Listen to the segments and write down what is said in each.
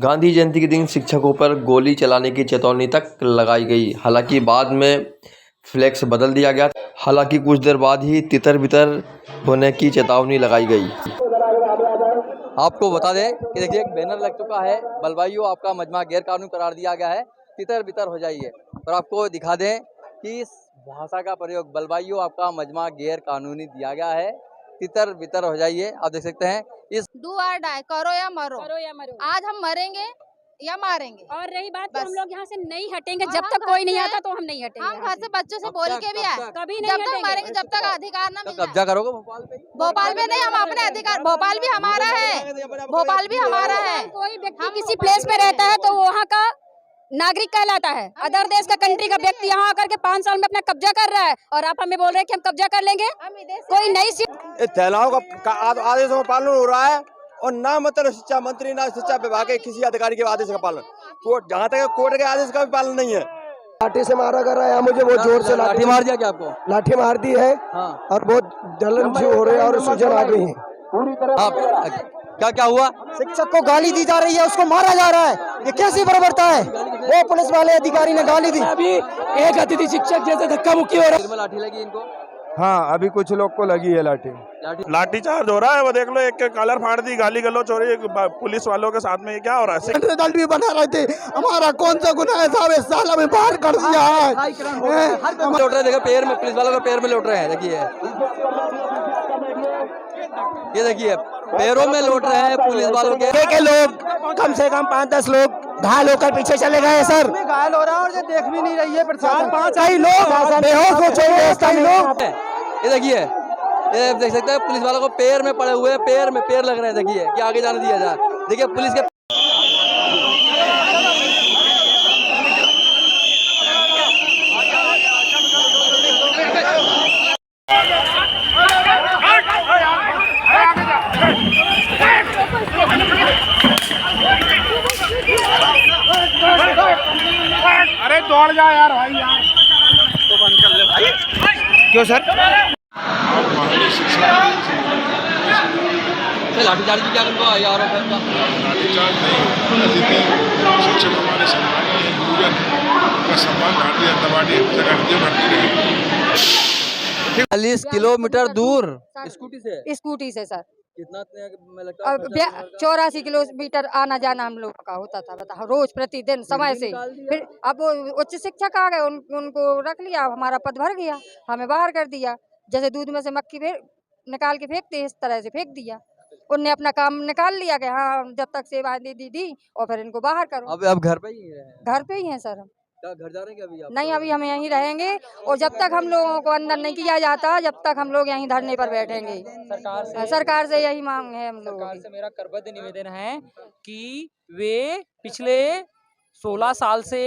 गांधी जयंती के दिन शिक्षकों पर गोली चलाने की चेतावनी तक लगाई गई। हालांकि बाद में फ्लैक्स बदल दिया गया। हालांकि कुछ देर बाद ही तितर बितर होने की चेतावनी लगाई गई। आपको बता दें कि देखिए एक बैनर लग चुका है, बलवाइयों आपका मजमा गैर कानूनी करार दिया गया है, तितर बितर हो जाइए। और आपको दिखा दें कि इस भाषा का प्रयोग बलवाइयों आपका मजमा गैर कानूनी दिया गया है, तितर बितर हो जाइए। आप देख सकते हैं इस डू और डाई, करो या मरो, आज हम मरेंगे या मारेंगे। और रही बात तो हम लोग यहाँ से नहीं हटेंगे जब तक कोई नहीं आता, तो हम नहीं हटेंगे। हम घर से बच्चों से बोल के भी आए, कभी जब तक मरेंगे, जब तक अधिकार न मिल कब्जा करोगे भोपाल पे? भोपाल में नहीं, हम अपने अधिकार, भोपाल भी हमारा है, भोपाल भी हमारा है। कोई व्यक्ति किसी प्लेस पे रहता है तो वहाँ का नागरिक कहलाता है। अदर देश का कंट्री का व्यक्ति यहाँ आकर के 5 साल में अपना कब्जा कर रहा है और आप हमें बोल रहे हैं कि हम कब्जा कर लेंगे। कोई नई थैलाओं का आदेशों का पालन हो रहा है और ना मतलब शिक्षा मंत्री ना शिक्षा विभाग के किसी अधिकारी के आदेश का पालन, कोर्ट जहाँ तक कोर्ट के आदेश का भी पालन नहीं है। लाठी से मारा कर रहा है मुझे, बहुत जोर से लाठी मार दिया क्या आपको? लाठी मार दी है। हाँ। और बहुत जलन सी हो रही है और सूजन आ गई है। आप क्या हुआ? शिक्षक को गाली दी जा रही है, उसको मारा जा रहा है, ये कैसी बर्बरता है? वो पुलिस वाले अधिकारी ने गाली दी। अभी एक अतिथि शिक्षक जैसे धक्का मुक्की हो रहा है। लाठी लगी इनको? हाँ, अभी कुछ लोग को लगी है लाठी चार्ज हो रहा है। वो देख लो, एक कलर फाड़ दी, गाली गलौच हो रही है पुलिस वालों के साथ में। क्या हो रहा है? रिजल्ट भी बना रहे थे, हमारा कौन सा गुनाह है साहब? इस साल हमें बाहर कर दिया है। लौट रहे, देखो पैर में, पुलिस वालों के पैर में लौट रहे हैं। देखिए ये देखिए पैरों में लौट रहे हैं पुलिस वालों के लोग, कम से कम 5-10 लोग घायल होकर पीछे चले गए हैं सर। घायल हो रहा है और ये देख भी नहीं रही है प्रशासन। 4-5 लोग बेहोश हो चुके हैं। ये देखिए, ये देख सकते हैं पुलिस वालों को पैर में पड़े हुए हैं, पैर में पैर लग रहे हैं। देखिए कि आगे जाने दिया जाए। देखिए पुलिस के अरे दौड़ जा यार भाई, यार तो बंद कर ले भाई। क्यों सर? लाठीचार्ज की क्या आरोप है? लाठीचार्ज नहीं, अतिथि शिक्षक हमारे सम्मान के गुरुजन का सम्मान भारतीय जनता पार्टी भर्ती रही। 40 किलोमीटर दूर स्कूटी से सर कितना में लगता है? 84 किलोमीटर आना जाना हम लोग का होता था, बताओ, रोज प्रतिदिन समय से। फिर अब वो उच्च शिक्षक आ गए, उनको रख लिया, हमारा पद भर गया, हमें बाहर कर दिया। जैसे दूध में से मक्खी निकाल के फेंकते, इस तरह से फेंक दिया। उनने अपना काम निकाल लिया कि हाँ जब तक सेवा दी और फिर इनको बाहर करो। अब घर पे ही है? घर पे ही हैं सर हम। क्या घर जा रहे हैं क्या अभी आप? नहीं, अभी हम यहीं रहेंगे और जब तक हम लोगों को अंदर नहीं किया जाता, जब तक हम लोग यहीं धरने पर बैठेंगे। सरकार से यही मांग है हम लोग। सरकार से मेरा करबद्ध निवेदन है कि वे पिछले 16 साल से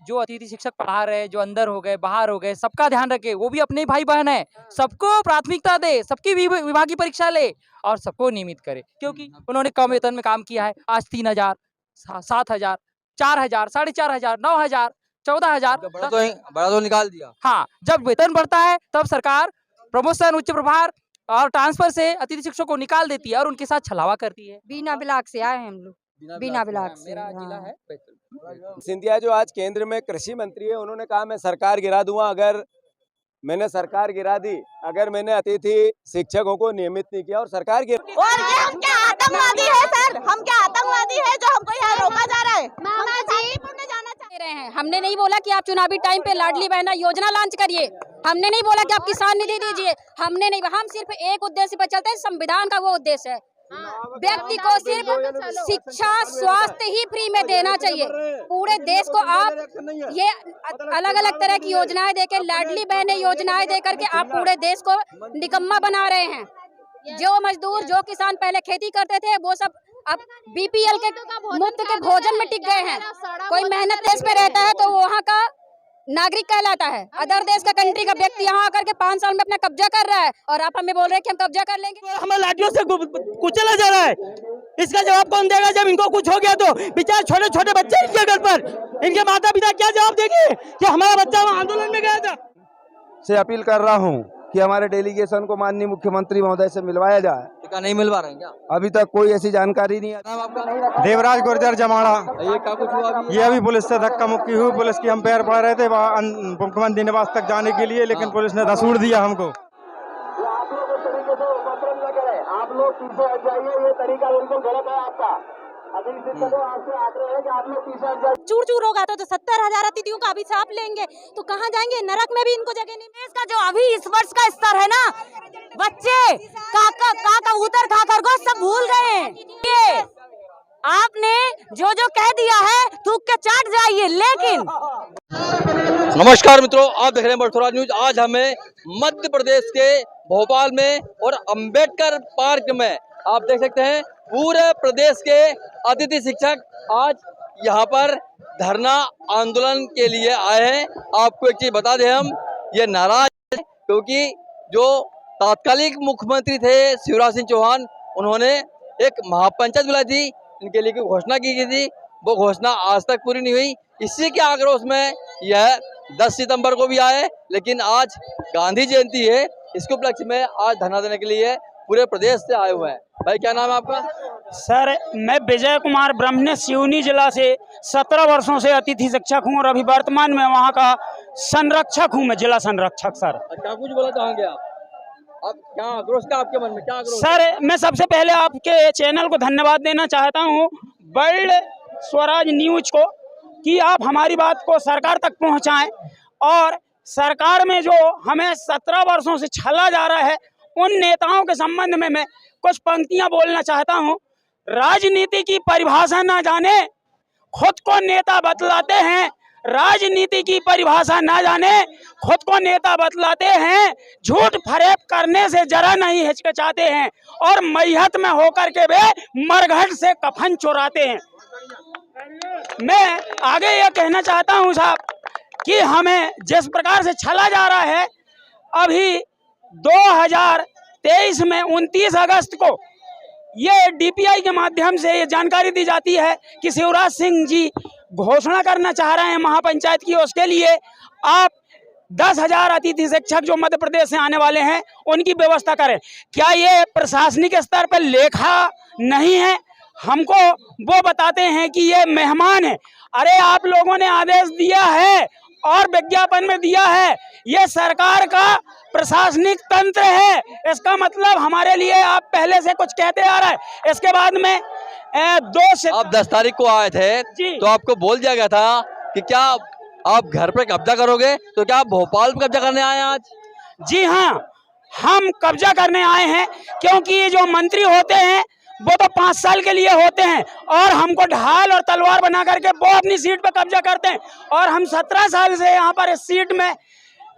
जो अतिथि शिक्षक पढ़ा रहे, जो अंदर हो गए बाहर हो गए, सबका ध्यान रखे। वो भी अपने भाई बहन है, सबको प्राथमिकता दे, सबकी विभागीय परीक्षा ले और सबको नियमित करे, क्योंकि उन्होंने कम वेतन में काम किया है। आज 3000, 7000, 4000, 4500, 9000, 14000 बड़ा तो निकाल दिया। हाँ, जब वेतन बढ़ता है तब सरकार प्रमोशन, उच्च प्रभार और ट्रांसफर से अतिथि शिक्षकों को निकाल देती है और उनके साथ छलावा करती है। बिना ब्लॉक से आए हैं हम लोग, बिना ब्लॉक से। मेरा जिला है सिंधिया जो आज केंद्र में कृषि मंत्री है, उन्होंने कहा मैं सरकार गिरा दूंगा अगर मैंने सरकार गिरा दी, अगर मैंने अतिथि शिक्षकों को नियमित नहीं किया और सरकार और ये हम क्या आतंकवादी है सर? हम क्या आतंकवादी है जो हमको यहाँ रोका जा रहा है? मामा जी जाना चाह रहे हैं। हमने नहीं बोला कि आप चुनावी टाइम पे लाडली बहना योजना लॉन्च करिए, हमने नहीं बोला कि आप किसान निधि दीजिए, हमने नहीं, हम सिर्फ एक उद्देश्य पर चलते हैं, संविधान का वो उद्देश्य है, व्यक्ति को सिर्फ शिक्षा स्वास्थ्य ही फ्री में देना चाहिए। पूरे देश को आप ये अलग अलग तरह की योजनाएं देकर, लाडली बहने योजनाएं देकर के आप पूरे देश को निकम्मा बना रहे हैं। जो मजदूर, जो किसान पहले खेती करते थे, वो सब अब बीपीएल के मुफ्त के भोजन में टिक गए हैं। कोई मेहनत देश में रहता है तो वहाँ का नागरिक कहलाता है। अदर देश का कंट्री का व्यक्ति यहाँ आकर के 5 साल में अपना कब्जा कर रहा है और आप हमें बोल रहे हैं कि हम कब्जा कर लेंगे। हमें लाठियों से कुचला जा रहा है, इसका जवाब कौन देगा? जब इनको कुछ हो गया तो बेचारे छोटे छोटे बच्चे इनके घर पर, इनके माता पिता क्या जवाब देंगे कि हमारा बच्चा आंदोलन में गया था? से अपील कर रहा हूँ कि हमारे डेलीगेशन को माननीय मुख्यमंत्री महोदय से मिलवाया जाए। का नहीं मिल पा रहे हैं क्या? अभी तक कोई ऐसी जानकारी नहीं है। नाम आपका? देवराज गुर्जर जमाड़ा। ये क्या कुछ हुआ अभी? ये अभी पुलिस से धक्का मुक्की हुई। पुलिस की हम पैर पड़ रहे थे वहाँ मुख्यमंत्री निवास तक जाने के लिए, लेकिन पुलिस ने धसूड़ दिया हमको। आप लोग पीछे हट जाइए, ये तरीका बिल्कुल गलत है आपका। अभी शिक्षकों आपसे आग्रह है कि आप लोग पीछे हट जाइए। चूर चूर होगा तो 70,000 अतिथियों का अभिशाप लेंगे तो कहाँ जाएंगे? नरक में भी इनको जगह नहीं। इसका जो अभी इस वर्ष का स्तर है ना, बच्चे कबूतर खा खरगोश सब भूल गए हैं। ये आपने जो जो कह दिया है थूक के चाट जाइए। लेकिन नमस्कार मित्रों, आप देख रहे हैं बड़थोरा न्यूज। आज हमें मध्य प्रदेश के भोपाल में और अंबेडकर पार्क में आप देख सकते हैं पूरे प्रदेश के अतिथि शिक्षक आज यहाँ पर धरना आंदोलन के लिए आए हैं। आपको एक चीज बता दें, हम ये नाराज हैं क्योंकि जो तात्कालिक मुख्यमंत्री थे शिवराज सिंह चौहान, उन्होंने एक महापंचायत बुलाई थी, इनके लिए घोषणा की गई थी, वो घोषणा आज तक पूरी नहीं हुई। इसी के आक्रोश में यह 10 सितंबर को भी आए, लेकिन आज गांधी जयंती है, इसके उपलक्ष्य में आज धरना देने के लिए पूरे प्रदेश से आए हुए हैं। भाई क्या नाम है आपका? सर, मैं विजय कुमार ब्रह्मण्य सिवनी जिला से 17 वर्षों से अतिथि शिक्षक हूँ और अभी वर्तमान में वहाँ का संरक्षक हूँ, मैं जिला संरक्षक। सर क्या कुछ बोला चाहेंगे आप क्या आक्रोश का आपके मन में क्या आक्रोश? सर, मैं सबसे पहले आपके चैनल को धन्यवाद देना चाहता हूँ, वर्ल्ड स्वराज न्यूज को, कि आप हमारी बात को सरकार तक पहुँचाएं और सरकार में जो हमें 17 वर्षों से छला जा रहा है उन नेताओं के संबंध में मैं कुछ पंक्तियां बोलना चाहता हूं। राजनीति की परिभाषा ना जाने खुद को नेता बतलाते हैं, राजनीति की परिभाषा ना जाने खुद को नेता बतलाते हैं, झूठ फरेब करने से जरा नहीं हिचकिचाते हैं और मैहत में होकर के वे मरघट से कफन चुराते हैं। मैं आगे ये कहना चाहता हूं साहब कि हमें जिस प्रकार से छला जा रहा है, अभी 2023 में 29 अगस्त को ये डीपीआई के माध्यम से ये जानकारी दी जाती है कि शिवराज सिंह जी घोषणा करना चाह रहे हैं महापंचायत की। उसके लिए आप 10,000 अतिथि शिक्षक जो मध्य प्रदेश से आने वाले हैं उनकी व्यवस्था करें। क्या ये प्रशासनिक स्तर पर लेखा नहीं है? हमको वो बताते हैं कि ये मेहमान है। अरे आप लोगों ने आदेश दिया है और विज्ञापन में दिया है, ये सरकार का प्रशासनिक तंत्र है, इसका मतलब हमारे लिए आप पहले से कुछ कहते आ रहा है। इसके बाद में आप 10 तारीख को आए थे तो आपको बोल दिया गया था कि क्या आप घर पर कब्जा करोगे, तो क्या आप भोपाल पर कब्जा करने आए हैं आज? जी हाँ, हम कब्जा करने आए हैं क्योंकि ये जो मंत्री होते हैं वो तो 5 साल के लिए होते हैं और हमको ढाल और तलवार बना करके वो अपनी सीट पर कब्जा करते हैं और हम 17 साल से यहाँ पर इस सीट में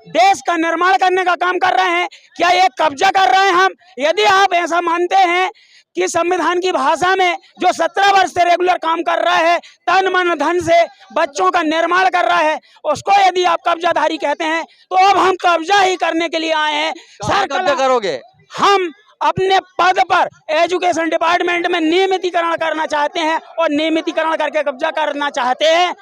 देश का निर्माण करने का काम कर रहे हैं। क्या ये कब्जा कर रहे हैं हम? यदि आप ऐसा मानते हैं कि संविधान की भाषा में जो 17 वर्ष से रेगुलर काम कर रहा है, तन मन धन से बच्चों का निर्माण कर रहा है, उसको यदि आप कब्जाधारी कहते हैं तो अब हम कब्जा ही करने के लिए आए हैं। सर कब्जा करोगे? हम अपने पद पर एजुकेशन डिपार्टमेंट में नियमितीकरण करना चाहते हैं और नियमितीकरण करके कब्जा करना चाहते हैं।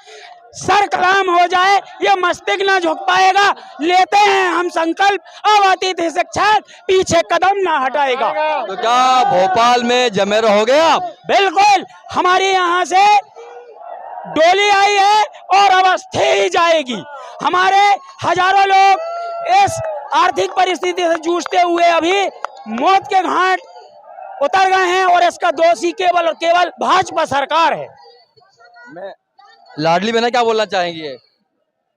सर कलाम हो जाए, ये मस्तिष्क ना झुक पाएगा। लेते हैं हम संकल्प, अब अतिथि शिक्षक पीछे कदम ना हटाएगा। तो क्या भोपाल में जमे रहोगे आप? बिल्कुल, हमारे यहाँ से डोली आई है और अवस्थी ही जाएगी। हमारे हजारों लोग इस आर्थिक परिस्थिति से जूझते हुए अभी मौत के घाट उतर गए हैं और इसका दोषी केवल और केवल भाजपा सरकार है। लाडली बहना क्या बोलना चाहेंगी?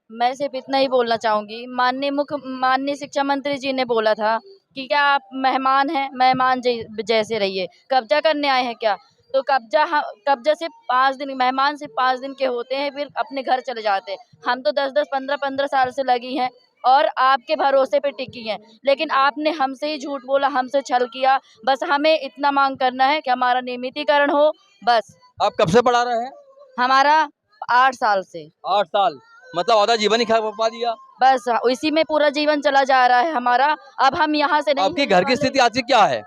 मैं सिर्फ इतना ही बोलना चाहूंगी, माननीय शिक्षा मंत्री जी ने बोला था कि क्या आप मेहमान हैं, मेहमान जैसे रहिए। कब्जा करने आए हैं क्या? तो कब्जा से 5 दिन, मेहमान से 5 दिन के होते हैं, फिर अपने घर चले जाते हैं। हम तो 10-10, 15-15 साल से लगी हैं और आपके भरोसे पे टिकी हैं, लेकिन आपने हमसे ही झूठ बोला, हमसे छल किया। बस हमें इतना मांग करना है कि हमारा नियमितीकरण हो, बस। आप कब से पढ़ा रहे हैं? हमारा 8 साल से। 8 साल मतलब आधा जीवन ही खपा दिया। बस इसी में पूरा जीवन चला जा रहा है हमारा। अब हम यहाँ से नहीं। आपकी घर की स्थिति आज क्या है?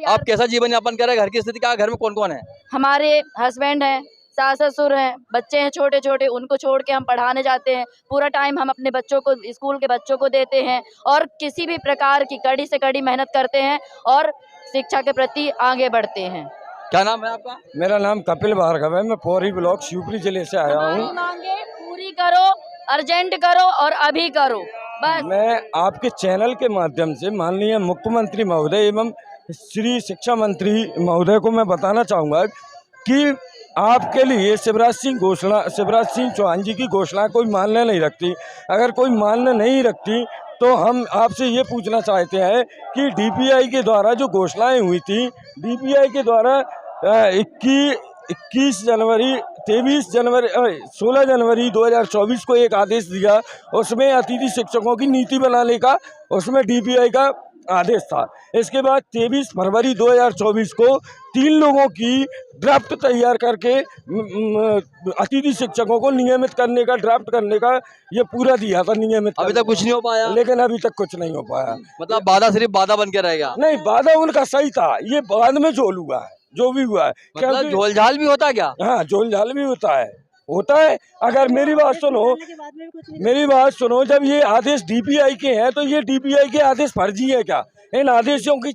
आप कैसा जीवन यापन कर रहे हैं? घर की स्थिति क्या है? घर में कौन कौन है? हमारे हस्बैंड हैं, सास ससुर हैं, बच्चे हैं छोटे छोटे, उनको छोड़ के हम पढ़ाने जाते हैं। पूरा टाइम हम अपने बच्चों को, स्कूल के बच्चों को देते हैं और किसी भी प्रकार की कड़ी से कड़ी मेहनत करते हैं और शिक्षा के प्रति आगे बढ़ते हैं। क्या नाम है आपका? मेरा नाम कपिल भार्गव है, मैं पौरी ब्लॉक शिवपुरी जिले से आया हूँ। मांगे पूरी करो, अर्जेंट करो और अभी करो बस। मैं आपके चैनल के माध्यम से माननीय मुख्यमंत्री महोदय एवं श्री शिक्षा मंत्री महोदय को मैं बताना चाहूँगा कि आपके लिए शिवराज सिंह चौहान जी की घोषणा कोई मान्य नहीं रखती। अगर कोई मान्य नहीं रखती तो हम आपसे ये पूछना चाहते हैं कि डीपीआई के द्वारा जो घोषणाएं हुई थी, डीपीआई के द्वारा 16 जनवरी 2024 को एक आदेश दिया, उसमें अतिथि शिक्षकों की नीति बनाने का उसमें डीपीआई का आदेश था। इसके बाद 23 फरवरी 2024 को 3 लोगों की ड्राफ्ट तैयार करके अतिथि शिक्षकों को नियमित करने का ड्राफ्ट करने का ये पूरा दिया था, नियमित। अभी तक कुछ नहीं हो पाया, लेकिन अभी तक कुछ नहीं हो पाया। मतलब वादा सिर्फ वादा बन के रह गया। नहीं, वादा उनका सही था, ये बाद में झोल हुआ है, जो भी हुआ है। मतलब झोलझाल भी होता क्या? हाँ, झोलझाल भी होता है। अगर मेरी बात सुनो, जब ये आदेश डीपीआई के हैं तो ये डीपीआई के आदेश फर्जी है क्या? इन आदेशों की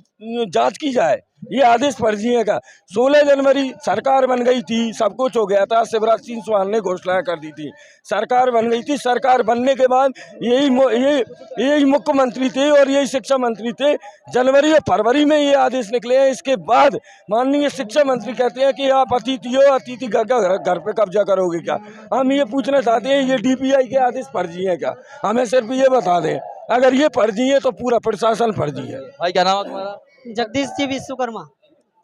जांच की जाए, ये आदेश फर्जी है क्या? 16 जनवरी सरकार बन गई थी, सब कुछ हो गया था, शिवराज सिंह चौहान ने घोषणा कर दी थी, सरकार बन गई थी। सरकार बनने के बाद यही मुख्यमंत्री थे और यही शिक्षा मंत्री थे। जनवरी और फरवरी में ये आदेश निकले हैं। इसके बाद माननीय शिक्षा मंत्री कहते हैं कि आप अतिथि हो, अतिथि घर पे कब्जा करोगे क्या? हम ये पूछना चाहते हैं, ये डीपीआई के आदेश फर्जी है क्या? हमें सिर्फ ये बता दें। अगर ये फर्जी है तो पूरा प्रशासन फर्जी है। भाई क्या नाम है तुम्हारा? जगदीश जी विश्वकर्मा।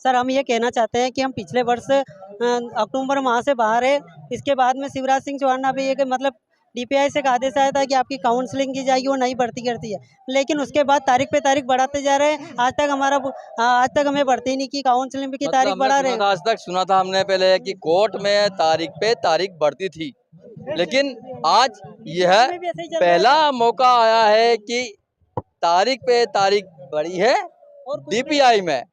सर, हम ये कहना चाहते हैं कि हम पिछले वर्ष अक्टूबर माह से बाहर है। इसके बाद में शिवराज सिंह चौहान ने भी मतलब डीपीआई से एक आदेश आया था कि आपकी काउंसलिंग की जाएगी, वो नहीं भर्ती करती है। लेकिन उसके बाद तारीख पे तारीख बढ़ाते जा रहे हैं। आज तक हमें भर्ती नहीं की, काउंसलिंग की तारीख बढ़ा रहे हैं। आज तक सुना था हमने पहले कि कोर्ट में तारीख पे तारीख बढ़ती थी, लेकिन आज यह पहला मौका आया है कि तारीख पे तारीख बढ़ी है डीपीआई में।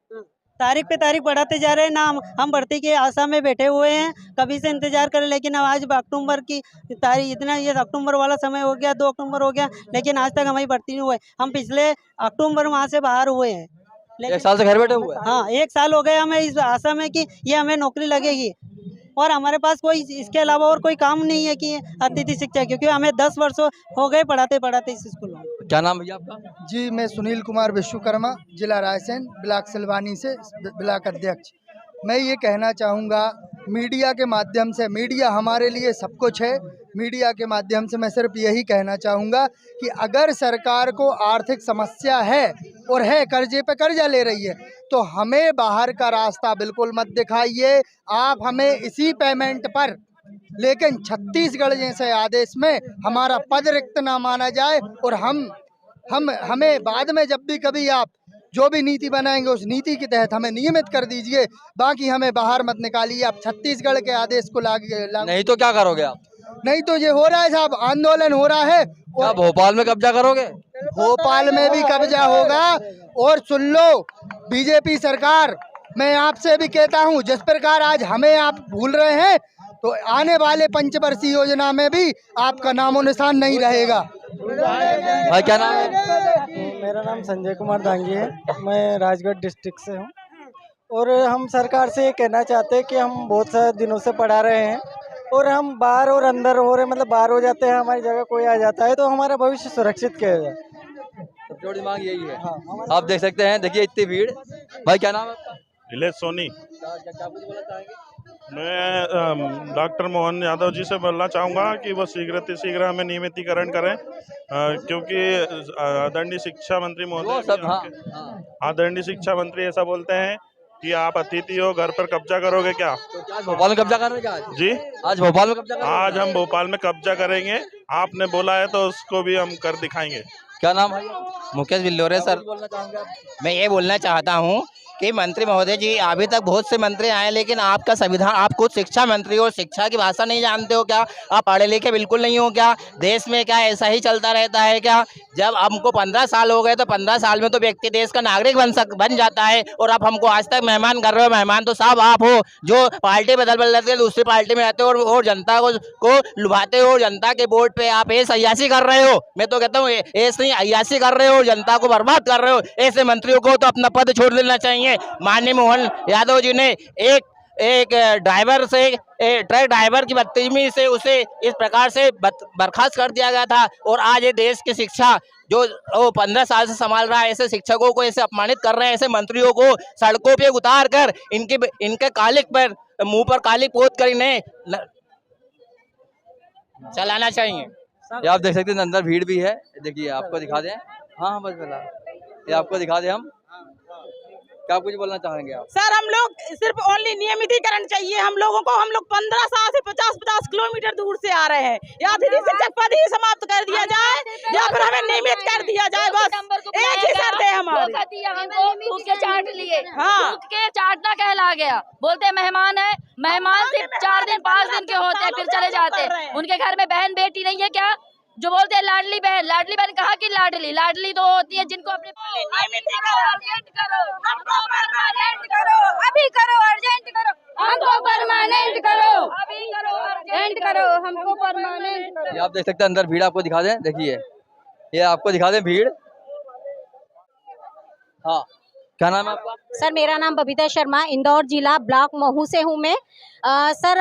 तारीख पे तारीख बढ़ाते जा रहे हैं ना। हम भर्ती की आशा में बैठे हुए हैं, कभी से इंतजार करें, लेकिन अब आज अक्टूबर की तारीख, इतना ये अक्टूबर वाला समय हो गया, 2 अक्टूबर हो गया, लेकिन आज तक हमारी भर्ती नहीं हुई। हम पिछले अक्टूबर माह से बाहर हुए हैं, 1 साल से घर बैठे हुए। हाँ, 1 साल हो गया हमें इस आशा में कि ये हमें नौकरी लगेगी, और हमारे पास कोई इसके अलावा और कोई काम नहीं है कि अतिथि शिक्षा, क्योंकि हमें 10 वर्ष हो गए पढ़ाते इस स्कूल में। क्या नाम भैया आपका? जी, मैं सुनील कुमार विश्वकर्मा, जिला रायसेन, ब्लॉक सिलवानी से ब्लॉक अध्यक्ष। मैं ये कहना चाहूँगा मीडिया के माध्यम से, मीडिया हमारे लिए सब कुछ है। मीडिया के माध्यम से मैं सिर्फ यही कहना चाहूँगा कि अगर सरकार को आर्थिक समस्या है और है, कर्जे पे कर्जा ले रही है, तो हमें बाहर का रास्ता बिल्कुल मत दिखाइए। आप हमें इसी पेमेंट पर, लेकिन छत्तीसगढ़ जैसे आदेश में हमारा पद रिक्त ना माना जाए, और हमें बाद में जब भी कभी आप जो भी नीति बनाएंगे उस नीति के तहत हमें नियमित कर दीजिए। बाकी हमें बाहर मत निकालिए। आप छत्तीसगढ़ के आदेश को लागू नहीं तो क्या करोगे आप? नहीं तो ये हो रहा है साहब, आंदोलन हो रहा है। क्या भोपाल में कब्जा करोगे? भोपाल में भी कब्जा होगा। और सुन लो बीजेपी सरकार, मैं आपसे भी कहता हूँ, जिस प्रकार आज हमें आप भूल रहे हैं, तो आने वाले पंचवर्षीय योजना में भी आपका नामो निशान नहीं रहेगा। भाई क्या नाम है? मेरा नाम संजय कुमार दांगी है, मैं राजगढ़ डिस्ट्रिक्ट से हूँ। और हम सरकार से ये कहना चाहते हैं कि हम बहुत सारे दिनों से पढ़ा रहे हैं और हम बाहर और अंदर हो रहे, मतलब बाहर हो जाते हैं, हमारी जगह कोई आ जाता है, तो हमारा भविष्य सुरक्षित किया जाए। सबसे बड़ी मांग यही है। हाँ, आप देख सकते हैं, देखिए इतनी भीड़। भाई क्या नाम है आपका? नीलेश सोनी। क्या कुछ बोलना चाहेंगे? मैं डॉक्टर मोहन यादव जी से बोलना चाहूँगा कि वो शीघ्र हमें नियमितीकरण करें, क्योंकि आदरणीय शिक्षा मंत्री महोदय, आदरणीय शिक्षा मंत्री ऐसा बोलते हैं कि आप अतिथि हो, घर पर कब्जा करोगे क्या? तो आज भोपाल में कब्जा करोगे क्या? जी, आज भोपाल में कब्जा करोगे? आज हम भोपाल में कब्जा करेंगे। आपने बोला है तो उसको भी हम कर दिखाएंगे। क्या नाम है? मुकेश बिल्लोरे सर। मैं ये बोलना चाहता हूँ कि मंत्री महोदय जी, अभी तक बहुत से मंत्री आए, लेकिन आपका संविधान, आप खुद शिक्षा मंत्री हो, शिक्षा की भाषा नहीं जानते हो क्या? आप पढ़े लिखे बिल्कुल नहीं हो क्या? देश में क्या ऐसा ही चलता रहता है क्या? जब हमको 15 साल हो गए तो 15 साल में तो व्यक्ति देश का नागरिक बन जाता है, और आप हमको आज तक मेहमान कर रहे हो। मेहमान तो साहब आप हो, जो पार्टी बदल जाते दूसरी पार्टी में रहते हो और जनता को लुभाते हो, जनता के वोट पे आप ऐसे अय्याशी कर रहे हो। मैं तो कहता हूँ ऐसे नहीं, अय्यासी कर रहे हो, जनता को बर्बाद कर रहे हो। ऐसे मंत्रियों को तो अपना पद छोड़ देना चाहिए। माननीय मोहन यादव जी ने एक ड्राइवर से, ट्रक ड्राइवर की बदतमीजी से उसे इस प्रकार से बर्खास्त कर दिया गया था, और आज ये देश की शिक्षा जो 15 साल से संभाल रहा है, ऐसे शिक्षकों को ऐसे अपमानित कर रहे हैं, ऐसे मंत्रियों को सड़कों पे उतार कर इनके कालिक पर, मुंह पर कालिक पोत कर इन्हें चलाना चाहिए। ये आप देख सकते हैं अंदर भीड़ भी है, देखिए आपको दिखा दें। हाँ बस भला ये आपको दिखा दें हम। क्या कुछ बोलना चाहेंगे आप? सर हम लोग सिर्फ ओनली नियमितीकरण चाहिए हम लोगों को। हम लोग 15 साल से 50-50 किलोमीटर दूर से आ रहे हैं। या अतिथि शिक्षक पद ही समाप्त कर दिया जाए या फिर हमें नियमित कर दिया जाए, बस एक ही शर्त है हमारी। के चाट लिए, हाँ के चाटना कहला गया। बोलते मेहमान है, मेहमान सिर्फ 4 दिन 5 दिन के होते हैं, फिर चले जाते हैं। उनके घर में बहन बेटी नहीं है क्या? जो बोलते हैं लाडली बहन, लाडली बहन कहाँ की लाडली? लाडली तो होती है जिनको अपने अर्जेंट करो, हमको परमानेंट करो, अभी करो, अर्जेंट करो, हमको परमानेंट करो, अभी करो, अर्जेंट करो, हमको परमानेंट करो। ये आप देख सकते हैं अंदर भीड़ आपको दिखा दें, देखिए ये आपको दिखा दें भीड़। हाँ क्या नाम है आपका? सर मेरा नाम बबीता शर्मा, इंदौर जिला ब्लॉक महू से हूँ मैं। सर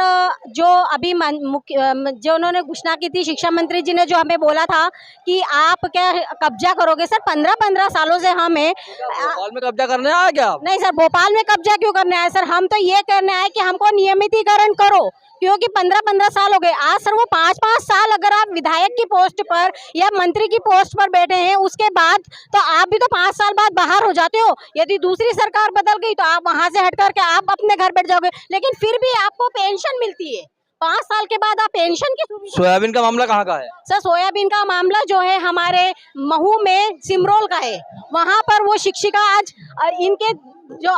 जो अभी जो उन्होंने घोषणा की थी, शिक्षा मंत्री जी ने जो हमें बोला था कि आप क्या कब्जा करोगे, सर 15-15 सालों से हमें भोपाल में कब्जा करने आया क्या आप? नहीं सर, भोपाल में कब्जा क्यों करने आए सर? हम तो ये करने आए कि हमको नियमितीकरण करो, क्योंकि 15-15 साल हो गए। आज सर वो 5-5 साल अगर आप विधायक की पोस्ट पर या मंत्री की पोस्ट पर बैठे हैं, उसके बाद तो आप भी तो 5 साल बाद बाहर हो जाते हो। यदि दूसरी सरकार बदल गई तो आप वहां से हट करके आप अपने घर बैठ जाओगे, लेकिन फिर भी आपको पेंशन मिलती है। 5 साल के बाद आप पेंशन की। सोयाबीन का मामला कहाँ का है? सर सोयाबीन का मामला जो है हमारे महू में सिमरोल का है। वहाँ पर वो शिक्षिका आज इनके जो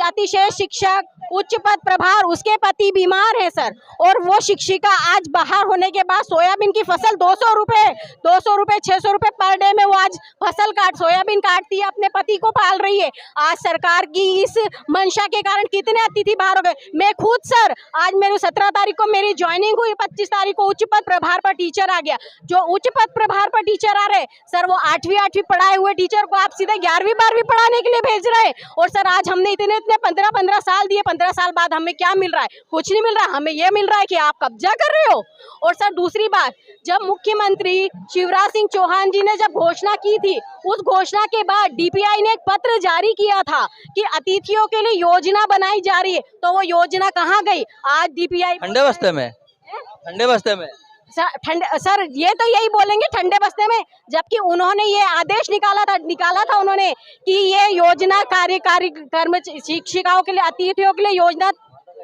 अतिशय शिक्षक उच्च पद प्रभार, उसके पति बीमार है सर, और वो शिक्षिका आज बाहर होने के बाद सोयाबीन की फसल 200 रुपए 600 रुपए पर डे में वो आज फसल सोयाबीन काटती है, अपने पति को पाल रही है। आज सरकार की इस मंशा के कारण कितने अतिथि बाहर हो गए। मैं खुद सर आज मेरे 17 तारीख को मेरी ज्वाइनिंग हुई, 25 तारीख को उच्च पद प्रभार पर टीचर आ गया। जो उच्च पद प्रभार पर टीचर आ रहे सर, वो 8वीं पढ़ाए हुए टीचर को आप सीधे 11वीं-12वीं पढ़ाने के लिए भेज रहे हैं। और सर आज हमने इतने 15-15 साल दिए, 15 साल बाद हमें क्या मिल रहा है? कुछ नहीं मिल रहा। हमें ये मिल रहा है कि आप कब्जा कर रहे हो। और सर दूसरी बात, जब मुख्यमंत्री शिवराज सिंह चौहान जी ने जब घोषणा की थी, उस घोषणा के बाद डीपीआई ने एक पत्र जारी किया था कि अतिथियों के लिए योजना बनाई जा रही है, तो वो योजना कहाँ गई? आज डीपीआई ठंडे बस्ते में, ठंडे बस्ते में सर ये तो यही बोलेंगे ठंडे बस्ते में, जबकि उन्होंने ये आदेश निकाला था उन्होंने कि ये योजना कर्म शिक्षिकाओं के लिए, अतिथियों के लिए योजना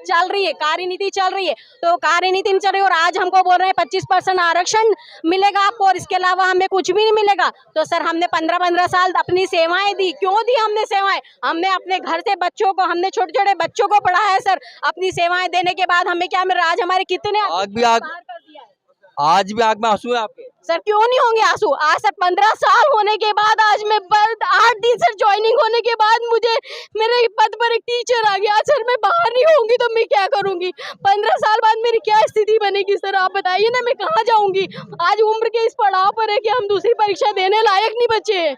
चल रही है, कार्यनीति चल रही है। तो कार्यनीति नहीं चल रही और आज हमको बोल रहे हैं 25% आरक्षण मिलेगा आपको और इसके अलावा हमें कुछ भी नहीं मिलेगा। तो सर हमने 15-15 साल अपनी सेवाएं दी। क्यों दी हमने सेवाएं? हमने अपने घर से बच्चों को, हमने छोटे-छोटे बच्चों को पढ़ाया है सर। अपनी सेवाएं देने के बाद हमें क्या मिल रहा है? आज हमारे कितने आज भी आग में आंसू है आपके? सर क्यों नहीं होंगे आंसू? आज सर 15 साल होने के बाद, आज मैं 8 दिन सर ज्वाइनिंग होने के बाद मुझे मेरे पद पर एक टीचर आ गया। सर मैं बाहर नहीं होंगी तो मैं क्या करूंगी? 15 साल बाद मेरी क्या स्थिति बनेगी सर? आप बताइए ना, मैं कहाँ जाऊंगी? आज उम्र के इस पड़ाव पर है कि हम दूसरी परीक्षा देने लायक नहीं बचे।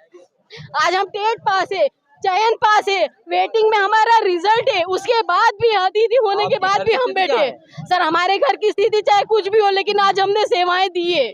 आज हम टेट पास है, चयन पास है, वेटिंग में हमारा रिजल्ट है, उसके बाद भी अतिथि होने के बाद भी हम बैठे। सर हमारे घर की स्थिति चाहे कुछ भी हो, लेकिन आज हमने सेवाएं दी है।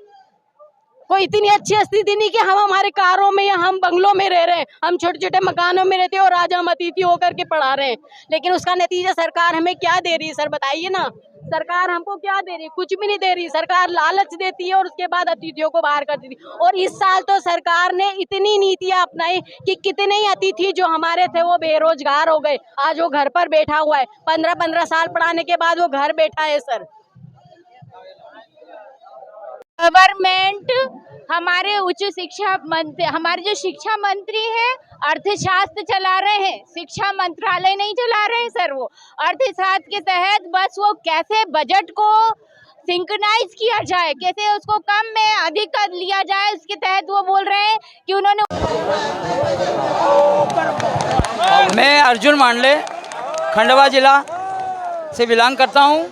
कोई इतनी अच्छी स्थिति नहीं कि हम हमारे कारों में या हम बंगलों में रह रहे हैं, हम छोटे-छोटे मकानों में रहते हैं और आज हम अतिथि होकर के पढ़ा रहे हैं। लेकिन उसका नतीजा सरकार हमें क्या दे रही है? सर बताइए ना, सरकार हमको क्या दे रही है? कुछ भी नहीं दे रही। सरकार लालच देती है और उसके बाद अतिथियों को बाहर कर देती है। और इस साल तो सरकार ने इतनी नीतियां अपनाई कि कितने ही अतिथि जो हमारे थे वो बेरोजगार हो गए। आज वो घर पर बैठा हुआ है, 15-15 साल पढ़ाने के बाद वो घर बैठा है। सर गवर्नमेंट हमारे उच्च शिक्षा मंत्री, हमारे जो शिक्षा मंत्री हैं अर्थशास्त्र चला रहे हैं, शिक्षा मंत्रालय नहीं चला रहे हैं सर। वो अर्थशास्त्र के तहत बस वो कैसे बजट को सिंक्रोनाइज किया जाए, कैसे उसको कम में अधिक कर लिया जाए, उसके तहत वो बोल रहे हैं कि उन्होंने। मैं अर्जुन मांडले खंडवा जिला से बिलोंग करता हूं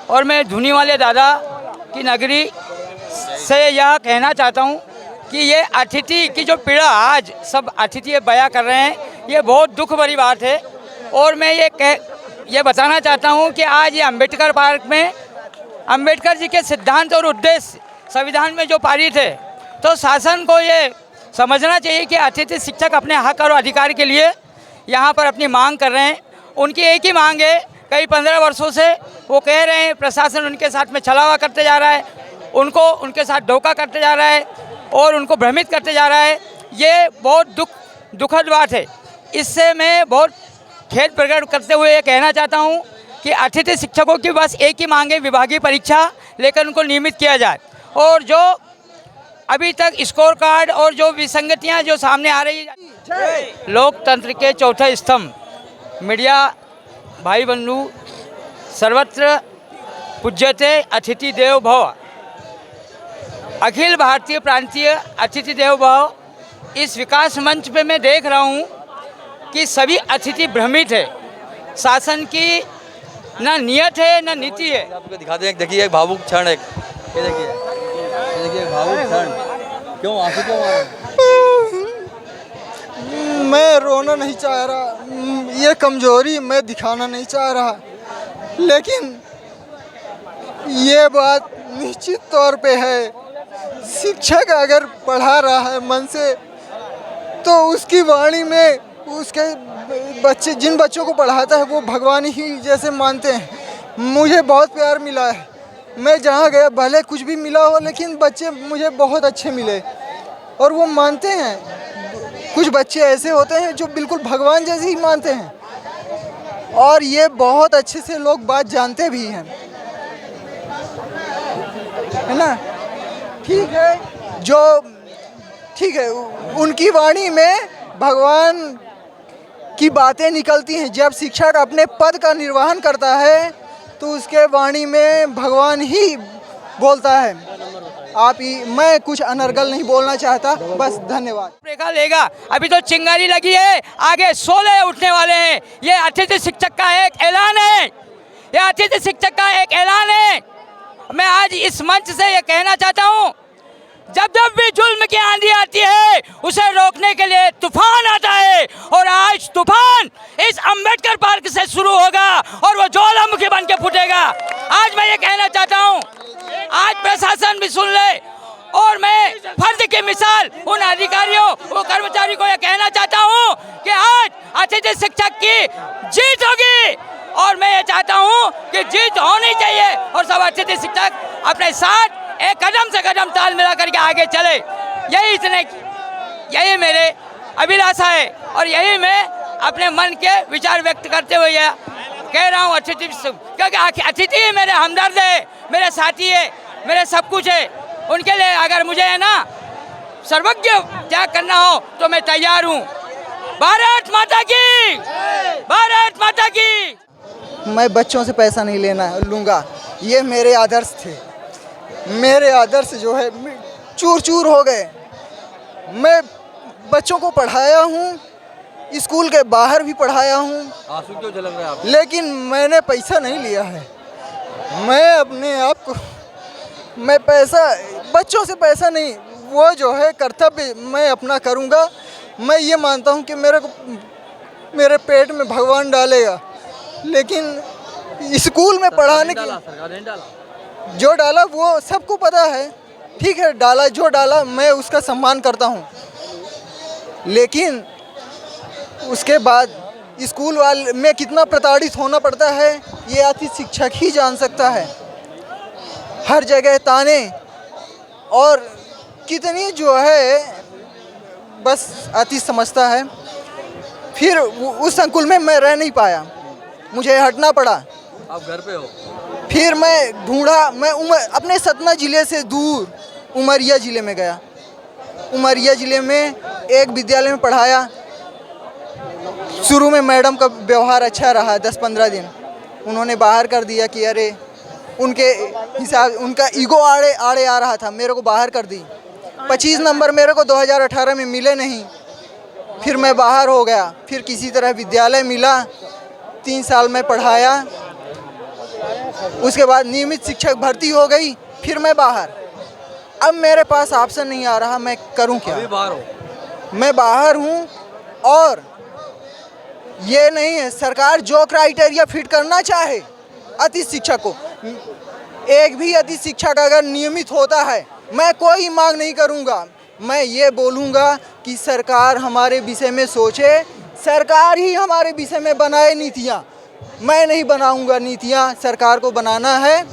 और मैं धुनी वाले दादा की नगरी से यह कहना चाहता हूं कि ये अतिथि की जो पीड़ा आज सब अतिथि बयां कर रहे हैं, ये बहुत दुख भरी बात है। और मैं ये बताना चाहता हूँ कि आज ये अम्बेडकर पार्क में अम्बेडकर जी के सिद्धांत और उद्देश्य संविधान में जो पारित है, तो शासन को ये समझना चाहिए कि अतिथि शिक्षक अपने हक और अधिकार के लिए यहाँ पर अपनी मांग कर रहे हैं। उनकी एक ही मांग है, कई 15 वर्षों से वो कह रहे हैं प्रशासन उनके साथ में छलावा करते जा रहा है, उनको उनके साथ धोखा करते जा रहा है और उनको भ्रमित करते जा रहा है। ये बहुत दुखद बात है। इससे मैं बहुत खेद प्रकट करते हुए ये कहना चाहता हूँ कि अतिथि शिक्षकों की बस एक ही मांग है, विभागीय परीक्षा लेकर उनको नियमित किया जाए। और जो अभी तक स्कोर कार्ड और जो विसंगतियाँ जो सामने आ रही है, लोकतंत्र के चौथे स्तंभ मीडिया भाई बंधु सर्वत्र पूज्यते अतिथि देवो भव, अखिल भारतीय प्रांतीय अतिथि देवो भव, इस विकास मंच पे मैं देख रहा हूँ कि सभी अतिथि भ्रमित है। शासन की ना नियत है ना नीति है। आपको दिखा दें, देखिए एक भावुक क्षण, एक ये देखिए भावुक क्षण। क्यों आंसू क्यों आ रहे हैं? मैं रोना नहीं चाह रहा, ये कमजोरी मैं दिखाना नहीं चाह रहा, लेकिन ये बात निश्चित तौर पे है, शिक्षक अगर पढ़ा रहा है मन से तो उसकी वाणी में उसके बच्चे, जिन बच्चों को पढ़ाता है वो भगवान ही जैसे मानते हैं। मुझे बहुत प्यार मिला है, मैं जहाँ गया भले कुछ भी मिला हो लेकिन बच्चे मुझे बहुत अच्छे मिले और वो मानते हैं। कुछ बच्चे ऐसे होते हैं जो बिल्कुल भगवान जैसे ही मानते हैं और ये बहुत अच्छे से लोग बात जानते भी हैं, है ना। ठीक है, उनकी वाणी में भगवान की बातें निकलती हैं। जब शिक्षक अपने पद का निर्वहन करता है तो उसके वाणी में भगवान ही बोलता है। मैं कुछ अनर्गल नहीं बोलना चाहता, बस धन्यवाद। रेखा लेगा, अभी तो चिंगारी लगी है, आगे 16 उठने वाले हैं। ये अतिथि शिक्षक का एक ऐलान है, ये अतिथि शिक्षक का एक ऐलान है। मैं आज इस मंच से ये कहना चाहता हूँ, जब जब भी जुल्म की आंधी आती है उसे रोकने के लिए तूफान आता है, और आज तूफान इस अंबेडकर पार्क से शुरू होगा और वो ज्वालामुखी बन के फूटेगा। आज मैं ये कहना चाहता हूँ, आज प्रशासन भी सुन ले, और मैं फर्ज की मिसाल उन अधिकारियों, वो कर्मचारी को ये कहना चाहता हूँ कि आज अतिथि शिक्षक की जीत होगी, और मैं ये चाहता हूँ कि जीत होनी चाहिए और सब अतिथि शिक्षक अपने साथ एक कदम से कदम ताल मिला करके आगे चले। यही मेरे अभिलाषा है और यही मैं अपने मन के विचार व्यक्त करते हुए कह रहा हूँ अतिथि, क्योंकि अतिथि मेरे हमदर्द है, मेरे साथी है, मेरे सब कुछ है। उनके लिए अगर मुझे है ना सर्वज्ञ त्याग करना हो तो मैं तैयार हूँ। भारत माता की, भारत माता की। मैं बच्चों से पैसा नहीं लूँगा, ये मेरे आदर्श थे। मेरे आदर्श जो है चूर चूर हो गए। मैं बच्चों को पढ़ाया हूँ, स्कूल के बाहर भी पढ़ाया हूँ। आंसू क्यों झलक रहे हैं आप? लेकिन मैंने पैसा नहीं लिया है। मैं अपने आप को, मैं पैसा, बच्चों से पैसा नहीं, वो जो है कर्तव्य मैं अपना करूँगा। मैं ये मानता हूँ कि मेरे पेट में भगवान डालेगा, लेकिन स्कूल में पढ़ाने की जो डाला वो सबको पता है। ठीक है, डाला जो डाला मैं उसका सम्मान करता हूँ, लेकिन उसके बाद स्कूल वाले में कितना प्रताड़ित होना पड़ता है ये अतिथि शिक्षक ही जान सकता है। हर जगह ताने और कितनी जो है बस अति समझता है। फिर उस संकुल में मैं रह नहीं पाया, मुझे हटना पड़ा। आप घर पे हो? फिर मैं ढूंढा, मैं अपने सतना ज़िले से दूर उमरिया ज़िले में गया। उमरिया ज़िले में एक विद्यालय में पढ़ाया। शुरू में मैडम का व्यवहार अच्छा रहा 10-15 दिन, उन्होंने बाहर कर दिया कि अरे उनके हिसाब, उनका ईगो आड़े आ रहा था, मेरे को बाहर कर दी। 25 नंबर मेरे को 2018 में मिले नहीं, फिर मैं बाहर हो गया। फिर किसी तरह विद्यालय मिला, 3 साल में पढ़ाया। उसके बाद नियमित शिक्षक भर्ती हो गई, फिर मैं बाहर। अब मेरे पास ऑप्शन नहीं आ रहा, मैं करूं क्या? अभी बाहर हो? मैं बाहर हूं और ये नहीं है, सरकार जो क्राइटेरिया फिट करना चाहे अतिथि शिक्षक को, एक भी अतिथि शिक्षक अगर नियमित होता है, मैं कोई मांग नहीं करूंगा। मैं ये बोलूंगा कि सरकार हमारे विषय में सोचे, सरकार ही हमारे विषय में बनाए नीतियाँ। मैं नहीं बनाऊंगा नीतियाँ, सरकार को बनाना है।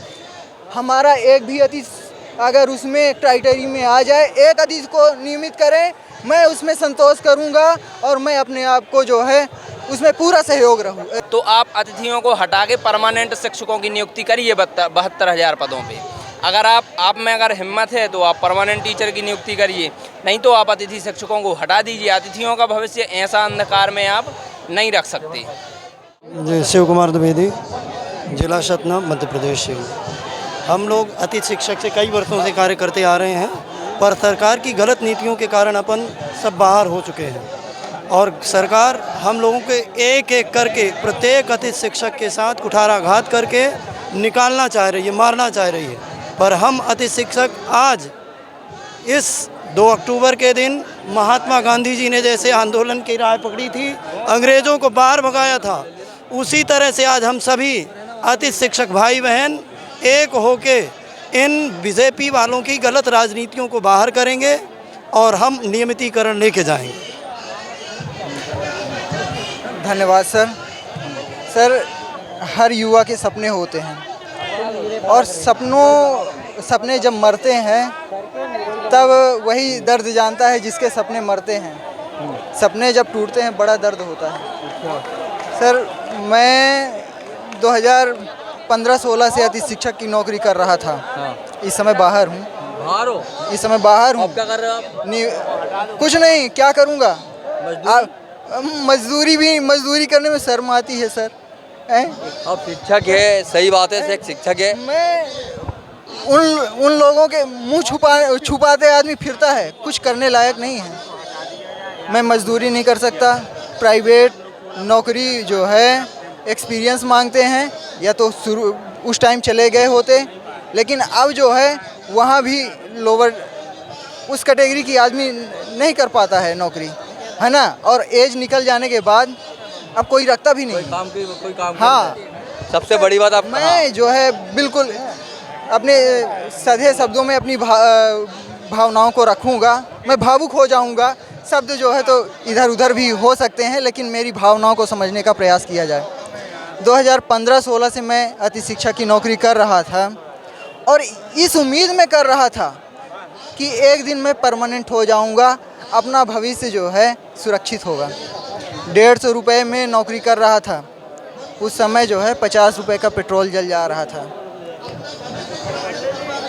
हमारा एक भी अतिथि अगर उसमें क्राइटेरिया में आ जाए, एक अतिथि को नियमित करें, मैं उसमें संतोष करूंगा और मैं अपने आप को जो है उसमें पूरा सहयोग रहूँ। तो आप अतिथियों को हटा के परमानेंट शिक्षकों की नियुक्ति करिए 72,000 पदों पे। अगर आप में अगर हिम्मत है तो आप परमानेंट टीचर की नियुक्ति करिए, नहीं तो आप अतिथि शिक्षकों को हटा दीजिए। अतिथियों का भविष्य ऐसा अंधकार में आप नहीं रख सकते। जी, शिव कुमार द्विवेदी, जिला सतना, मध्य प्रदेश से। हम लोग अतिथि शिक्षक से कई वर्षों से कार्य करते आ रहे हैं, पर सरकार की गलत नीतियों के कारण अपन सब बाहर हो चुके हैं और सरकार हम लोगों के एक एक करके प्रत्येक अतिथि शिक्षक के साथ कुठाराघात करके निकालना चाह रही है, मारना चाह रही है। पर हम अतिथि शिक्षक आज इस 2 अक्टूबर के दिन महात्मा गांधी जी ने जैसे आंदोलन की राह पकड़ी थी, अंग्रेज़ों को बाहर भगाया था, उसी तरह से आज हम सभी अतिथि शिक्षक भाई बहन एक होके इन बीजेपी वालों की गलत राजनीतियों को बाहर करेंगे और हम नियमितीकरण लेके जाएंगे। धन्यवाद सर। सर, हर युवा के सपने होते हैं और सपने जब मरते हैं तब वही दर्द जानता है जिसके सपने मरते हैं। सपने जब टूटते हैं बड़ा दर्द होता है। सर, मैं 2015-16 से अतिथि शिक्षक की नौकरी कर रहा था। इस समय बाहर हूँ। बाहर हो? इस समय बाहर हूँ। क्या कर रहे हो आप? कुछ नहीं, क्या करूँगा? मजदूरी करने में शर्म आती है सर। अब शिक्षक है, सही बात है, शिक्षक है। मैं उन लोगों के मुंह छुपाते आदमी फिरता है, कुछ करने लायक नहीं है। मैं मजदूरी नहीं कर सकता। प्राइवेट नौकरी जो है एक्सपीरियंस मांगते हैं, या तो उस टाइम चले गए होते, लेकिन अब जो है वहाँ भी लोअर उस कैटेगरी की आदमी नहीं कर पाता है नौकरी, है ना। और एज निकल जाने के बाद अब कोई रखता भी नहीं कोई काम। हाँ, सबसे बड़ी बात आप मैं जो है बिल्कुल अपने सीधे शब्दों में अपनी भावनाओं को रखूँगा। मैं भावुक हो जाऊँगा, शब्द जो है तो इधर उधर भी हो सकते हैं, लेकिन मेरी भावनाओं को समझने का प्रयास किया जाए। 2015-16 से मैं अतिथि शिक्षक की नौकरी कर रहा था और इस उम्मीद में कर रहा था कि एक दिन मैं परमानेंट हो जाऊंगा, अपना भविष्य जो है सुरक्षित होगा। 150 रुपये में नौकरी कर रहा था। उस समय जो है 50 रुपये का पेट्रोल जल जा रहा था।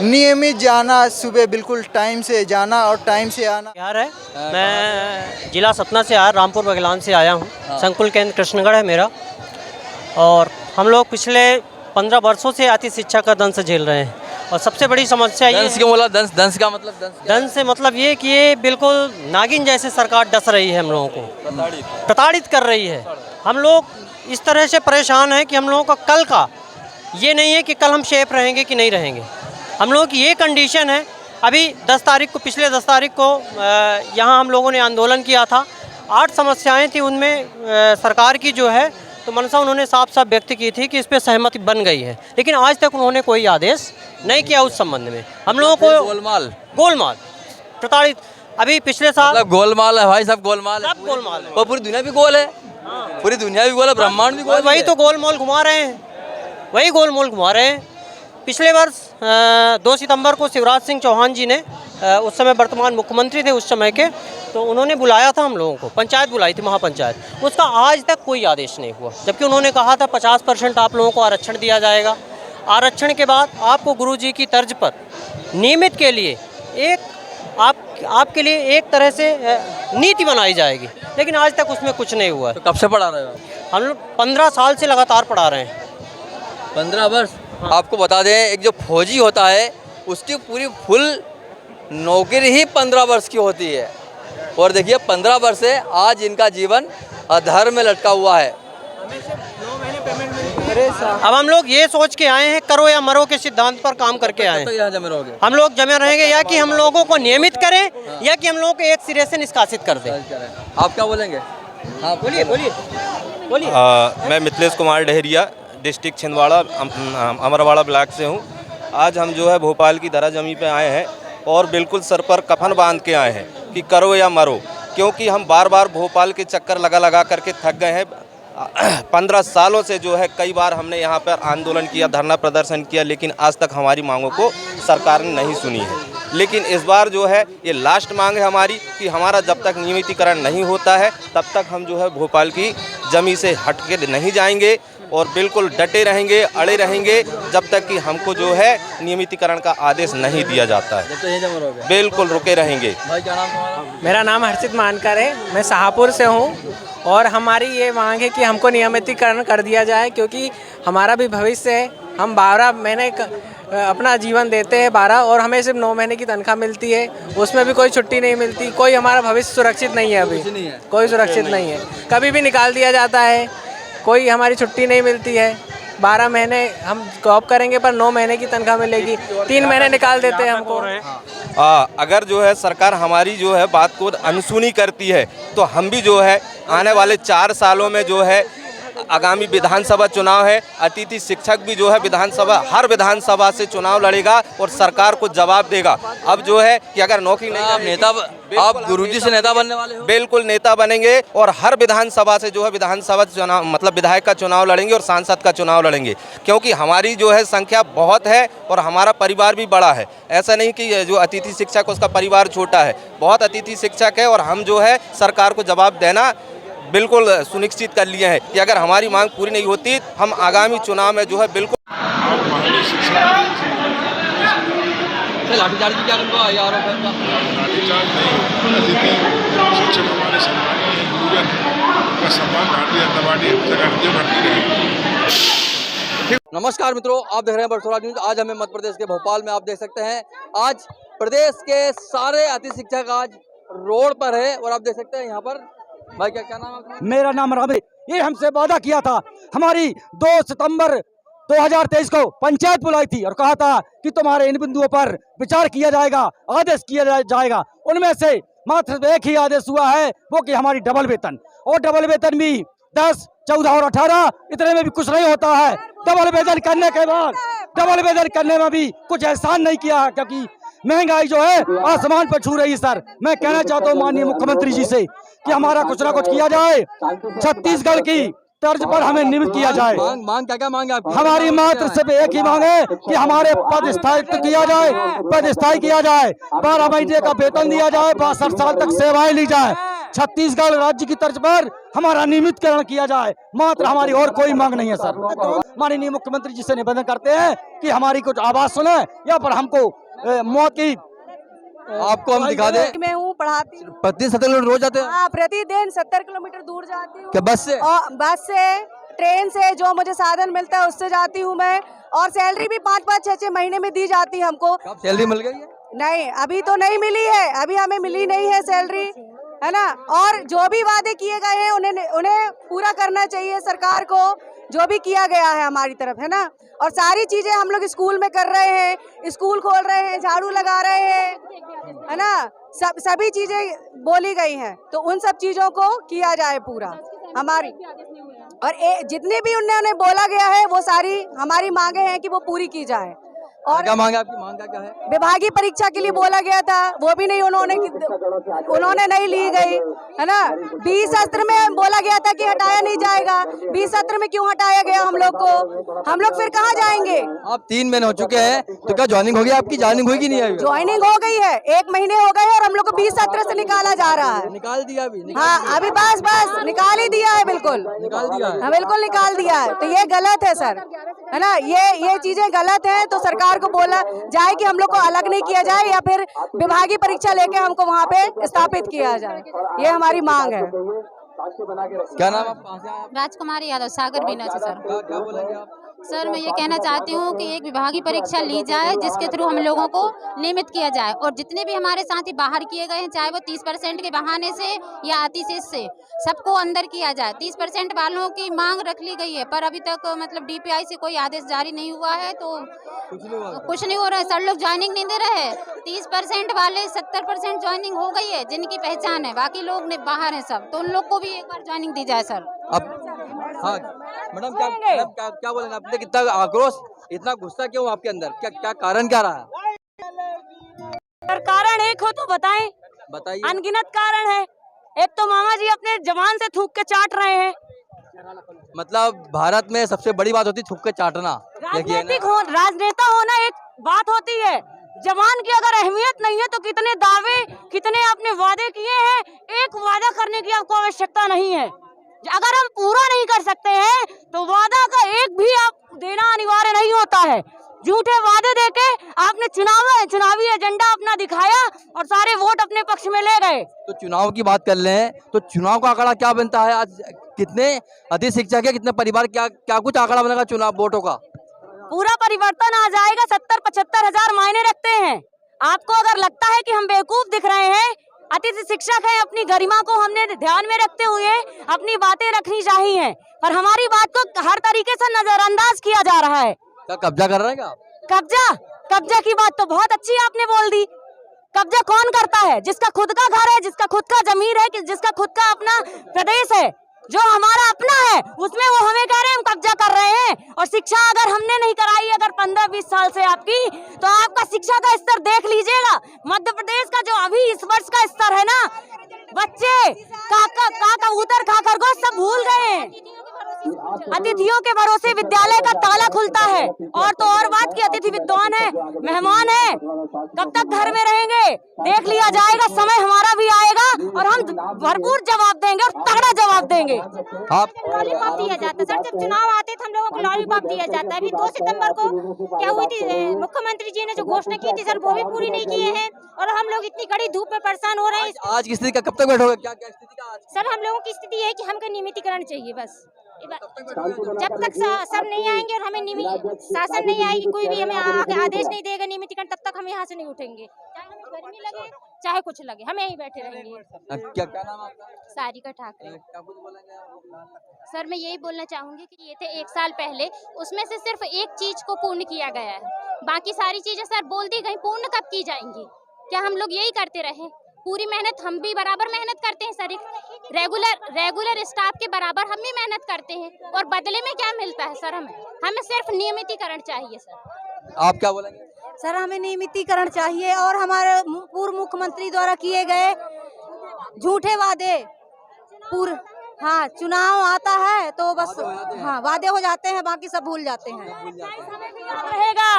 नियमित जाना, सुबह बिल्कुल टाइम से जाना और टाइम से आना। यार है, मैं जिला सतना से रामपुर बगलान से आया हूँ। संकुल केंद्र कृष्णगढ़ है मेरा, और हम लोग पिछले 15 वर्षों से अतिथि शिक्षा का दंश झेल रहे हैं। और सबसे बड़ी समस्या ये दंश क्यों बोला? दंश का मतलब दंश से मतलब ये कि ये बिल्कुल नागिन जैसे सरकार डस रही है, हम लोगों को प्रताड़ित कर रही है। हम लोग इस तरह से परेशान हैं कि हम लोगों का कल का ये नहीं है कि कल हम सेफ रहेंगे कि नहीं रहेंगे। हम लोगों की ये कंडीशन है। अभी 10 तारीख को, पिछले 10 तारीख को यहाँ हम लोगों ने आंदोलन किया था। 8 समस्याएं थी, उनमें सरकार की जो है तो मनसा उन्होंने साफ साफ व्यक्त की थी कि इस पे सहमति बन गई है, लेकिन आज तक उन्होंने कोई आदेश नहीं किया उस संबंध में। हम लोगों को गोलमाल प्रताड़ित। अभी पिछले साल मतलब गोलमाल है भाई, सब गोलमाल है। सब गोलमाल है। और पूरी दुनिया भी गोल है। पूरी दुनिया भी गोल है, ब्रह्मांड भी गोल है। वही तो गोलमाल घुमा रहे हैं, वही गोलमाल घुमा रहे हैं। पिछले वर्ष 2 सितंबर को शिवराज सिंह चौहान जी ने, उस समय वर्तमान मुख्यमंत्री थे उस समय के, तो उन्होंने बुलाया था हम लोगों को, पंचायत बुलाई थी, महापंचायत। उसका आज तक कोई आदेश नहीं हुआ, जबकि उन्होंने कहा था 50% आप लोगों को आरक्षण दिया जाएगा। आरक्षण के बाद आपको गुरुजी की तर्ज पर नियमित के लिए एक आपके लिए एक तरह से नीति बनाई जाएगी, लेकिन आज तक उसमें कुछ नहीं हुआ। तो कब से पढ़ा रहे हो? हम लोग 15 साल से लगातार पढ़ा रहे हैं। 15 वर्ष? आपको बता दें, एक जो फौजी होता है उसकी पूरी फुल नौकरी ही 15 वर्ष की होती है। और देखिए 15 वर्ष से आज इनका जीवन अधर में लटका हुआ है। अब हम लोग ये सोच के आए हैं करो या मरो के सिद्धांत पर काम करके आए हैं। हम लोग जमे रहेंगे या कि हम लोगों को नियमित करें या कि हम लोगों को एक सिरे से निष्कासित कर दें। आप क्या बोलेंगे? हाँ बोलिए बोलिए बोलिए। मैं मिथिलेश कुमार डहरिया, डिस्ट्रिक्ट छिंदवाड़ा अमरवाड़ा ब्लॉक से हूँ। आज हम जो है भोपाल की धरा जमी पे आए हैं और बिल्कुल सर पर कफन बांध के आए हैं कि करो या मरो, क्योंकि हम बार बार भोपाल के चक्कर लगा करके थक गए हैं। 15 सालों से जो है कई बार हमने यहाँ पर आंदोलन किया, धरना प्रदर्शन किया, लेकिन आज तक हमारी मांगों को सरकार ने नहीं सुनी है। लेकिन इस बार जो है ये लास्ट मांग है हमारी कि हमारा जब तक नियमितीकरण नहीं होता है तब तक हम जो है भोपाल की जमी से हट के नहीं जाएंगे और बिल्कुल डटे रहेंगे, अड़े रहेंगे जब तक कि हमको जो है नियमितीकरण का आदेश नहीं दिया जाता है। बिल्कुल रुके रहेंगे। भाई क्या नाम तुम्हारा? मेरा नाम हर्षित मानकर है, मैं शाहपुर से हूँ और हमारी ये मांग है कि हमको नियमितीकरण कर दिया जाए, क्योंकि हमारा भी भविष्य है। हम 12 महीने अपना जीवन देते हैं 12 और हमें सिर्फ 9 महीने की तनख्वाह मिलती है, उसमें भी कोई छुट्टी नहीं मिलती। कोई हमारा भविष्य सुरक्षित नहीं है, अभी कोई सुरक्षित नहीं है, कभी भी निकाल दिया जाता है, कोई हमारी छुट्टी नहीं मिलती है। 12 महीने हम जॉब करेंगे पर 9 महीने की तनख्वाह मिलेगी, 3 महीने निकाल देते हैं हमको। अगर जो है सरकार हमारी जो है बात को अनसुनी करती है तो हम भी जो है आने वाले 4 सालों में जो है आगामी विधानसभा चुनाव है, अतिथि शिक्षक भी जो है हर विधानसभा से चुनाव लड़ेगा और सरकार को जवाब देगा। अब जो है कि अगर नौकरी नहीं, आप गुरुजी से नेता बनने वाले हो? बिल्कुल नेता बनेंगे और हर विधानसभा से जो है विधानसभा चुनाव मतलब विधायक का चुनाव लड़ेंगे और सांसद का चुनाव लड़ेंगे, क्योंकि हमारी जो है संख्या बहुत है और हमारा परिवार भी बड़ा है। ऐसा नहीं कि जो अतिथि शिक्षक उसका परिवार छोटा है, बहुत अतिथि शिक्षक है और हम जो है सरकार को जवाब देना बिल्कुल सुनिश्चित कर लिए हैं कि अगर हमारी मांग पूरी नहीं होती हम आगामी चुनाव में जो है बिल्कुल लाठीचार्ज की क्या आरोप है? लाठीचार्ज नहीं, अतिथि शिक्षक हमारे सम्मानीय गुरुजन का सम्मान भारतीय जनता पार्टी करती रहेगी। नमस्कार मित्रों, आप देख रहे हैं बरसोरा न्यूज। आज हमें मध्य प्रदेश के भोपाल में आप देख सकते हैं, आज प्रदेश के सारे अतिथि शिक्षक आज रोड पर है और आप देख सकते हैं यहाँ पर। भाई क्या नाम है? मेरा नाम राम। ये हमसे वादा किया था, हमारी 2 सितंबर 2023 को पंचायत बुलाई थी और कहा था कि तुम्हारे इन बिंदुओं पर विचार किया जाएगा, आदेश किया जाएगा। उनमें से मात्र एक ही आदेश हुआ है, वो कि हमारी डबल वेतन, और डबल वेतन भी 10, 14 और 18 इतने में भी कुछ नहीं होता है। डबल वेतन करने के बाद डबल वेतन करने में भी कुछ एहसान नहीं किया है, क्योंकि महंगाई जो है आसमान पर छू रही है। सर मैं कहना चाहता हूँ माननीय मुख्यमंत्री जी से कि हमारा कुछ ना कुछ किया जाए, छत्तीसगढ़ की तर्ज पर हमें नियमित किया जाए। मांग क्या मांग है आपकी? हमारी मात्र सिर्फ एक ही मांग है कि हमारे पद स्थायित्व किया जाए, पद स्थायी किया जाए, 12 महीने का वेतन दिया जाए, 62 साल तक सेवाएं ली जाए, छत्तीसगढ़ राज्य की तर्ज पर हमारा नियमितकरण किया जाए। मात्र हमारी और कोई मांग नहीं है। सर माननीय मुख्यमंत्री जी से निवेदन करते हैं कि हमारी कुछ आवाज सुने या पर हमको मौत की आपको हम दिखा दें। मैं हूँ, पढ़ाती हूँ। प्रतिदिन 70 किलोमीटर रोज जाते हैं? हाँ, प्रतिदिन 70 किलोमीटर दूर जाती हूँ। क्या बस से? बस से, ट्रेन से, जो मुझे साधन मिलता है उससे जाती हूँ मैं। और सैलरी भी 5-5, 6-6 महीने में दी जाती है हमको। सैलरी मिल गई है? नहीं, अभी तो नहीं मिली है, अभी हमें मिली नहीं है सैलरी, है ना। और जो भी वादे किए गए हैं उन्हें पूरा करना चाहिए सरकार को, जो भी किया गया है हमारी तरफ, है ना। और सारी चीजें हम लोग स्कूल में कर रहे हैं, स्कूल खोल रहे हैं, झाड़ू लगा रहे हैं, है ना। सभी चीजें बोली गई हैं, तो उन सब चीजों को किया जाए पूरा हमारी। और जितने भी उन्होंने बोला गया है वो सारी हमारी मांगे हैं कि वो पूरी की जाए। और क्या मांग है आपकी? मांग क्या है? विभागीय परीक्षा के लिए बोला गया था, वो भी नहीं उन्होंने नहीं ली गई, है ना। 20 सत्र में बोला गया था कि हटाया नहीं जाएगा, 20 सत्र में क्यों हटाया गया हम लोग को? हम लोग फिर कहाँ जाएंगे? आप 3 महीने हो चुके हैं, तो क्या ज्वाइनिंग हो गई? आपकी ज्वाइनिंग हुई कि नहीं है? ज्वाइनिंग हो गई है, 1 महीने हो गए और हम लोग को 20 सत्र से निकाला जा रहा है। निकाल दिया अभी? हाँ, अभी बस निकाल ही दिया है, बिल्कुल निकाल दिया है। हाँ, बिल्कुल निकाल दिया है। तो ये गलत है सर, है ना। ये चीजें गलत है, तो सरकार को बोला जाए कि हम लोग को अलग नहीं किया जाए या फिर विभागीय परीक्षा लेके हमको वहाँ पे स्थापित किया जाए, ये हमारी मांग है। क्या नाम आप? राजकुमारी यादव, सागर बीना से। सर क्या बोलेंगे आप? सर मैं ये कहना चाहती हूँ कि एक विभागीय परीक्षा ली जाए जिसके थ्रू हम लोगों को नियमित किया जाए, और जितने भी हमारे साथी बाहर किए गए हैं, चाहे वो 30% के बहाने से या अतिशेष से, सबको अंदर किया जाए। 30% वालों की मांग रख ली गई है, पर अभी तक मतलब DPI से कोई आदेश जारी नहीं हुआ है, तो कुछ नहीं हो रहा है। सर लोग ज्वाइनिंग नहीं दे रहे हैं। 30% वाले 70% ज्वाइनिंग हो गई है जिनकी पहचान है, बाकी लोग बाहर हैं सब, तो उन लोग को भी एक बार ज्वाइनिंग दी जाए सर। अब हाँ मैडम क्या बोलेंगे आपने, कितना आक्रोश, इतना गुस्सा क्यों आपके अंदर, क्या कारण क्या रहा? सर कारण एक हो तो बताएं। बताइए। अनगिनत कारण है। एक तो मामा जी अपने जवान से थूक के चाट रहे हैं। मतलब भारत में सबसे बड़ी बात होती है थूक के चाटना। राजनेता होना एक बात होती है, जवान की अगर अहमियत नहीं है तो कितने दावे, कितने आपने वादे किए हैं, एक वादा करने की आपको आवश्यकता नहीं है। अगर हम पूरा नहीं कर सकते हैं तो वादा का एक भी आप देना अनिवार्य नहीं होता है। झूठे वादे देके आपने चुनावी एजेंडा अपना दिखाया और सारे वोट अपने पक्ष में ले गए। तो चुनाव की बात कर ले तो चुनाव का आंकड़ा क्या बनता है? आज कितने अधिक शिक्षक है, कितने परिवार, क्या कुछ आंकड़ा बनेगा चुनाव वोटों का? पूरा परिवर्तन आ जाएगा। 70-75 हजार मायने रखते हैं। आपको अगर लगता है कि हम बेवकूफ दिख रहे हैं, अतिथि शिक्षक है, अपनी गरिमा को हमने ध्यान में रखते हुए अपनी बातें रखनी चाहिए, पर हमारी बात को हर तरीके से नजरअंदाज किया जा रहा है। क्या कब्जा कर रहे हैं क्या? कब्जा की बात तो बहुत अच्छी आपने बोल दी। कब्जा कौन करता है? जिसका खुद का घर है, जिसका खुद का जमीन है, जिसका खुद का अपना प्रदेश है, जो हमारा अपना है, उसमें वो हमें कह रहे हैं हम कब्जा कर रहे हैं। और शिक्षा अगर हमने नहीं कराई, अगर 15-20 साल से आपकी, तो आपका शिक्षा का स्तर देख लीजिएगा। मध्य प्रदेश का जो अभी इस वर्ष का स्तर है ना, बच्चे कबूतर खाकर को सब भूल गए हैं। अतिथियों के भरोसे विद्यालय का ताला खुलता है। और तो और बात की अतिथि विद्वान है, मेहमान है, कब तक घर में रहेंगे? देख लिया जाएगा, समय हमारा भी आएगा और हम भरपूर जवाब देंगे और तगड़ा जवाब देंगे। आप लॉलीपॉप दिया जाता है सर, जब चुनाव आते थे हम लोगों को लॉलीपॉप दिया जाता है। अभी 2 सितंबर को क्या हुई थी, मुख्यमंत्री जी ने जो घोषणा की थी सर, वो भी पूरी नहीं किए हैं और हम लोग इतनी कड़ी धूप में परेशान हो रहे हैं। आज की स्थिति का कब तक बैठोगे? क्या स्थिति का? सर हम लोगों की स्थिति है कि हमको नियमितीकरण चाहिए बस। जब तक सब नहीं आएंगे और हमें शासन नहीं आएगी, कोई भी हमें आदेश नहीं देगा नियमितीकरण, तब तक हम यहाँ से नहीं उठेंगे। चाहे हमें गर्मी लगे, चाहे कुछ लगे, हम यहीं बैठे रहेंगे। क्या नाम आपका? सारिका ठाकरे। सर मैं यही बोलना चाहूंगी कि ये थे 1 साल पहले, उसमें से सिर्फ एक चीज को पूर्ण किया गया है, बाकी सारी चीजें सर बोल दी गई, पूर्ण कब की जाएंगी? क्या हम लोग यही करते रहे? पूरी मेहनत हम भी बराबर मेहनत करते हैं सर, रेगुलर स्टाफ के बराबर हम भी मेहनत करते हैं, और बदले में क्या मिलता है सर? हमें सिर्फ नियमितीकरण चाहिए सर। आप क्या बोलेंगे? सर हमें नियमितीकरण चाहिए और हमारे पूर्व मुख्यमंत्री द्वारा किए गए झूठे वादे हाँ, चुनाव आता है तो बस हाँ वादे हो जाते हैं, बाकी सब भूल जाते हैं। रहेगा,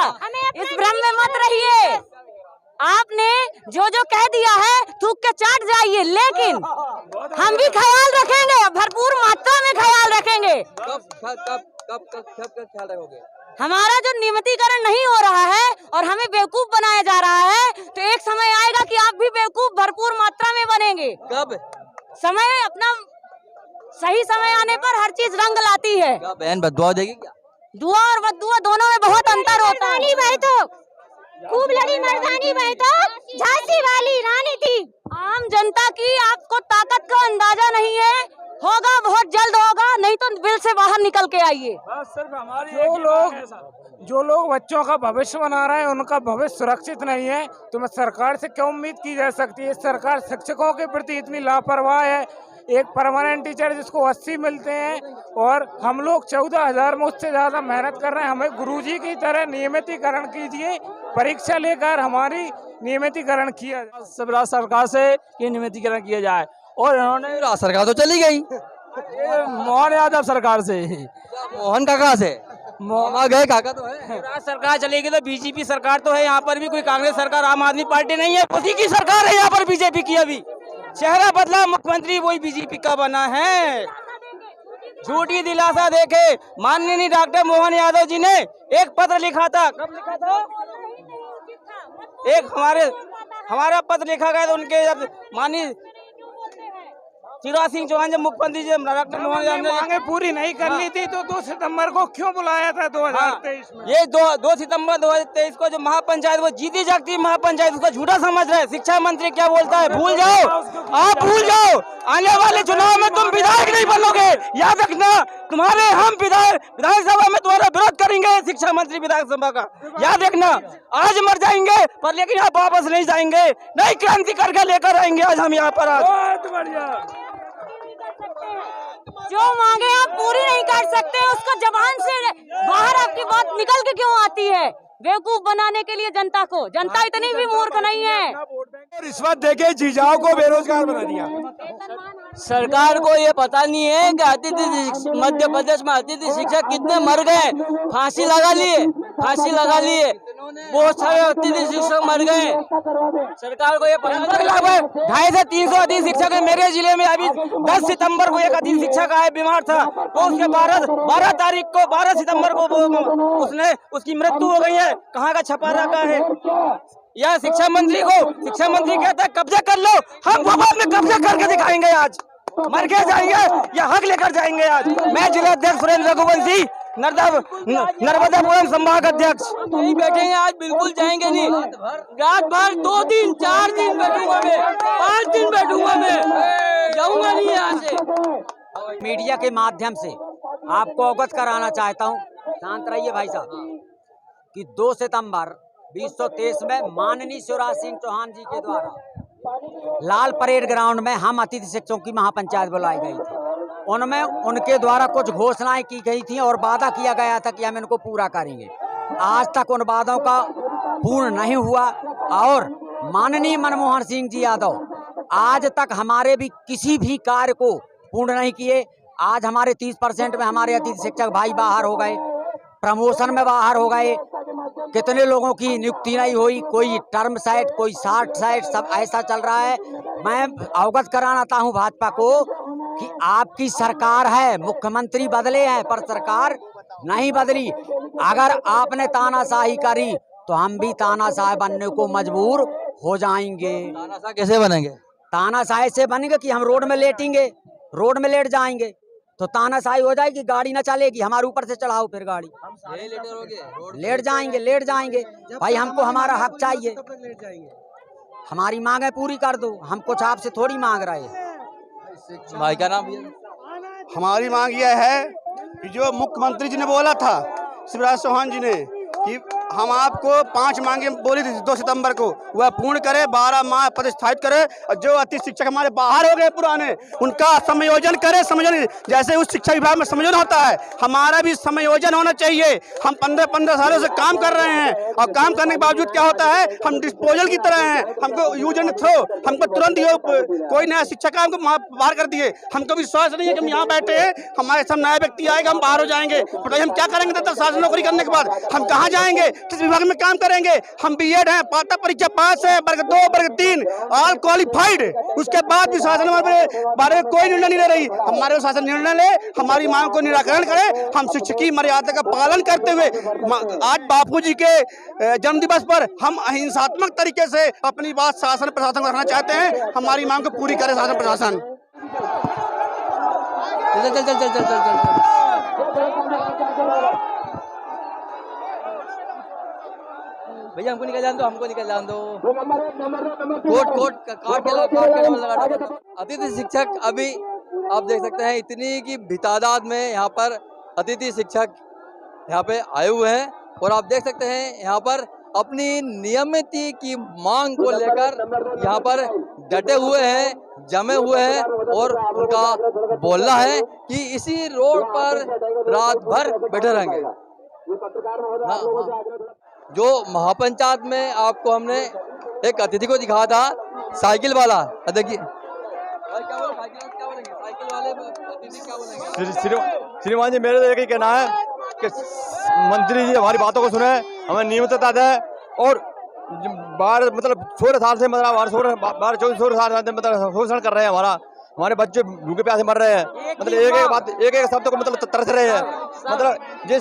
इस भ्रम में मत रहिए। आपने जो कह दिया है थूक के चाट जाइए, लेकिन हम भी ख्याल रखेंगे, भरपूर मात्रा में ख्याल रखेंगे। कब ख्याल रखोगे? हमारा जो नियमितीकरण नहीं हो रहा है और हमें बेवकूफ बनाया जा रहा है, तो एक समय आएगा कि आप भी बेवकूफ भरपूर मात्रा में बनेंगे। कब? समय अपना सही समय आने पर हर चीज रंग लाती है। क्या बहन बददुआ देगी क्या? दुआ और बददुआ दोनों में बहुत अंतर होता है। खूब लड़ी मर्दानी भाई तो झांसी वाली रानी थी। आम जनता की आपको ताकत का अंदाजा नहीं है, होगा बहुत जल्द होगा, नहीं तो बिल से बाहर निकल के आइए। जो लोग बच्चों का भविष्य बना रहे हैं, उनका भविष्य सुरक्षित नहीं है, तो मैं सरकार से क्या उम्मीद की जा सकती है? सरकार शिक्षकों के प्रति इतनी लापरवाह है। एक परमानेंट टीचर जिसको 80 मिलते हैं और हम लोग 14,000 में उससे ज्यादा मेहनत कर रहे हैं। हमें गुरुजी की तरह नियमितीकरण कीजिए, परीक्षा लेकर हमारी नियमितीकरण किया जाए। सब राज्य सरकार से ये नियमितीकरण किया जाए। और इन्होंने राज्य सरकार तो चली गई, मोहन यादव सरकार से। मोहन काका से मामा गए, काका तो है। राज्य सरकार चलेगी तो बीजेपी सरकार तो है, यहाँ पर भी कोई कांग्रेस सरकार, आम आदमी पार्टी नहीं है, उसी की सरकार है यहाँ पर बीजेपी की। अभी चेहरा बदला, मुख्यमंत्री वही बीजेपी का बना है। झूठी दिलासा देके माननीय डॉक्टर मोहन यादव जी ने एक पत्र लिखा था। कब लिखा था? एक हमारा पत्र लिखा गया था उनके, जब माननीय शिवराज सिंह चौहान जब मुख्यमंत्री जी डॉक्टर मोहन यादव ने मांगे पूरी नहीं करनी थी तो 2 सितंबर को क्यों बुलाया था 2023 में? ये 2 सितंबर 2023 को जो महापंचायत वो जीती जागती महापंचायत उसका झूठा समझ रहे हैं। शिक्षा मंत्री क्या बोलता है, भूल जाओ, आप भूल जाओ। आने वाले चुनाव में तुम विधायक नहीं बनोगे, याद रखना। तुम्हारे हम विधानसभा में तुम्हारा विरोध करेंगे, शिक्षा मंत्री विधानसभा का, याद रखना। आज मर जाएंगे पर लेकिन आप वापस नहीं जाएंगे, नई क्रांति करके लेकर आएंगे आज हम यहाँ पर। आज बहुत बढ़िया। जो मांगे आप पूरी नहीं कर सकते, उसको जबान से बाहर आपकी बात निकल के क्यों आती है? बेवकूफ बनाने के लिए जनता को, जनता इतनी भी मूर्ख नहीं है। रिश्वत देके जीजाओं को बेरोजगार बना दिया। सरकार को ये पता नहीं है कि अतिथि मध्य प्रदेश में अतिथि शिक्षक कितने मर गए, फांसी लगा लिए बहुत सारे अतिथि शिक्षक मर गए। सरकार को ये पता नहीं। 250 से 300 अतिथि शिक्षक है मेरे जिले में। अभी 10 सितंबर को एक अतिथि शिक्षक आया, बीमार था, तो उसके 12 सितंबर को उसकी मृत्यु हो गई है। कहाँ का छपारा का है? या शिक्षा मंत्री कहता है कब्जा कर लो, हम भोपाल में कब्जा करके दिखाएंगे। आज मर के जाएंगे या हक लेकर जाएंगे। आज मैं जिलाध्यक्ष सुरेंद्र रघुवंशी, नर्मदापुरम संभाग अध्यक्ष। नहीं बैठेंगे आज, बिल्कुल जाएंगे नहीं। रात भर 2 दिन 4 दिन बैठूंगा मैं, 5 दिन बैठूंगा मैं, जाऊंगा नहीं यहाँ से। मीडिया के माध्यम से आपको अवगत कराना चाहता हूँ, शांत रहिए भाई साहब, कि 2 सितंबर 2023 में माननीय शिवराज सिंह चौहान जी के द्वारा लाल परेड ग्राउंड में हम अतिथि शिक्षकों की महापंचायत बुलाई गई थी। उनमें उनके द्वारा कुछ घोषणाएं की गई थी और वादा किया गया था कि हम इनको पूरा करेंगे। आज तक उन वादों का पूर्ण नहीं हुआ और माननीय मनमोहन सिंह जी यादव आज तक हमारे भी किसी भी कार्य को पूर्ण नहीं किए। आज हमारे 30% में हमारे अतिथि शिक्षक भाई बाहर हो गए, प्रमोशन में बाहर हो गए, कितने लोगों की नियुक्ति नहीं हुई, कोई टर्म साइट, कोई शार्ट साइट, सब ऐसा चल रहा है। मैं अवगत कराना चाहता हूँ भाजपा को कि आपकी सरकार है, मुख्यमंत्री बदले हैं पर सरकार नहीं बदली। अगर आपने तानाशाही करी तो हम भी तानाशाह बनने को मजबूर हो जाएंगे। तानाशाह कैसे बनेंगे? तानाशाही से बनेंगे कि हम रोड में लेटेंगे, रोड में लेट जाएंगे तो तानाशाही हो जाएगी, गाड़ी ना चलेगी, हमारे ऊपर से चढ़ाओ फिर गाड़ी, लेट जाएंगे। भाई हमको हमारा हक चाहिए, हमारी मांगे पूरी कर दो, हम कुछ आपसे थोड़ी मांग रहे हैं। भाई का नाम? हमारी मांग यह है कि जो मुख्यमंत्री जी ने बोला था, शिवराज चौहान जी ने, कि हम आपको 5 मांगे बोली थी 2 सितंबर को, वह पूर्ण करे, 12 माह प्रतिष्ठापित करे और जो अतिथि शिक्षक हमारे बाहर हो गए पुराने, उनका समायोजन करे। समायोजन जैसे उस शिक्षा विभाग में समायोजन होता है, हमारा भी समायोजन होना चाहिए। हम 15 सालों से काम कर रहे हैं और काम करने के बावजूद क्या होता है, हम डिस्पोजल की तरह हैं। हमको यूज एंड थ्रो, हमको तुरंत कोई नया शिक्षक हमको बाहर कर दिए। हमको विश्वास नहीं है कि हम यहाँ बैठे हैं, हमारे सब नया व्यक्ति आएगा, हम बाहर हो जाएंगे। बताइए हम क्या करेंगे? 10 साल नौकरी करने के बाद हम कहाँ जाएंगे, किस विभाग में काम करेंगे? हम बीएड हैं, पात्रता परीक्षा पास है, वर्ग 2 वर्ग 3 ऑल क्वालिफाइड, उसके बाद भी शासन हमारे बारे में कोई निर्णय नहीं ले रही। हमारे शासन निर्णय ले, हमारी मांग को निराकरण करे। हम शिक्षक की मर्यादा का पालन करते हुए आज बापूजी के जन्म दिवस पर हम अहिंसात्मक तरीके से अपनी बात शासन प्रशासन को रखना चाहते हैं। हमारी मांग को पूरी करे शासन प्रशासन। चल। भैया हमको निकल जान दो, कोट अतिथि शिक्षक अभी आप देख सकते हैं इतनी की भी तादाद में यहाँ पर अतिथि शिक्षक यहाँ पे आए हुए हैं और आप देख सकते हैं यहाँ पर अपनी नियमिती की मांग को लेकर यहाँ पर डटे हुए हैं, जमे हुए हैं और उनका बोलना है कि इसी रोड पर रात भर बैठे रहेंगे। जो महापंचायत में आपको हमने एक अतिथि को दिखाया था, साइकिल वाला, देखिए श्रीमान जी, मेरे तो एक ही कहना है कि मंत्री जी हमारी बातों को सुने, हमें नियमितता दें और 16 साल से मतलब 16 साल से मतलब शोषण कर रहे हैं। हमारे बच्चे भूखे प्यासे मर रहे हैं, मतलब एक शब्द को मतलब तरस रहे हैं। मतलब ये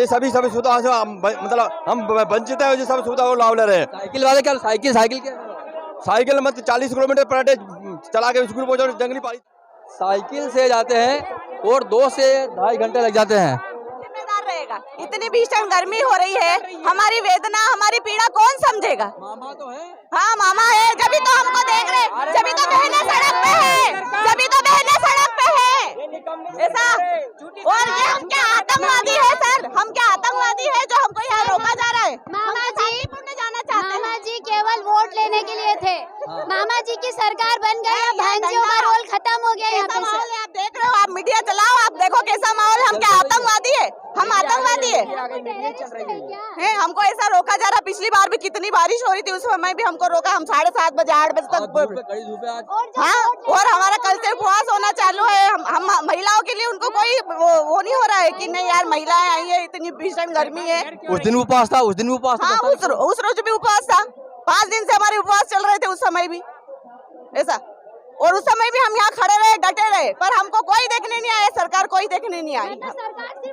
सभी सुविधा से मतलब हम वंचित है, ये सब सुविधा को लाभ ले रहे हैं। साइकिल वाले क्या साइकिल मतलब 40 किलोमीटर पर डे चला के स्कूल पहुंचाओ, जंगली पानी। साइकिल से जाते हैं और 2 से 2.5 घंटे लग जाते हैं। जिम्मेदार रहेगा? इतनी भीषण गर्मी हो रही है, हमारी वेदना हमारी पीड़ा कौन समझेगा? मामा तो है। हाँ मामा है, जभी तो हमको देख रहे, जभी तो बहनें सड़क पे है, जभी तो बहनें सड़क पे है ऐसा। और ये हम क्या आतंकवादी है सर? हम क्या आतंकवादी है जो हमको यहाँ रोका जा रहा है? मामा जी जाना चाहते हैं। मामा जी केवल वोट लेने के लिए थे। मामा जी की सरकार बन गई, अब भांजियों का रोल खत्म हो गया यहाँ पे। आप देख रहे हो, आप मीडिया चलाओ, आप देखो कैसा माहौल। हम क्या आतंकवादी है? हम आतंकवादी है? हमको ऐसा रोका जा रहा। पिछली बार भी कितनी बारिश हो रही थी, उस समय भी हमको रोका। हम 7:30 बजे 8 बजे तक। हाँ, और हमारा कल से उपवास होना चालू है। हम महिलाओं के लिए उनको कोई वो नहीं हो रहा है कि नहीं यार महिलाएं आई है, इतनी भीषण गर्मी है। उस दिन उपवास था, उस दिन भी उपवास था। हाँ, उस रोज भी उपवास था। 5 दिन से हमारे उपवास चल रहे थे उस समय भी ऐसा। और उस समय भी हम यहाँ खड़े रहे, डटे रहे, पर हमको कोई देखने नहीं आया, सरकार कोई देखने नहीं आई।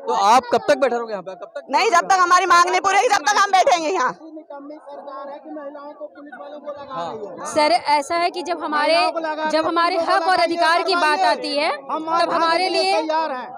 तो आप कब तक बैठे रहोगे यहाँ पे? कब तक? नहीं, जब तक हमारी मांग नहीं पूरी, जब तक हम बैठेंगे यहाँ। सर ऐसा है कि जब हमारे हक और अधिकार की बात आती है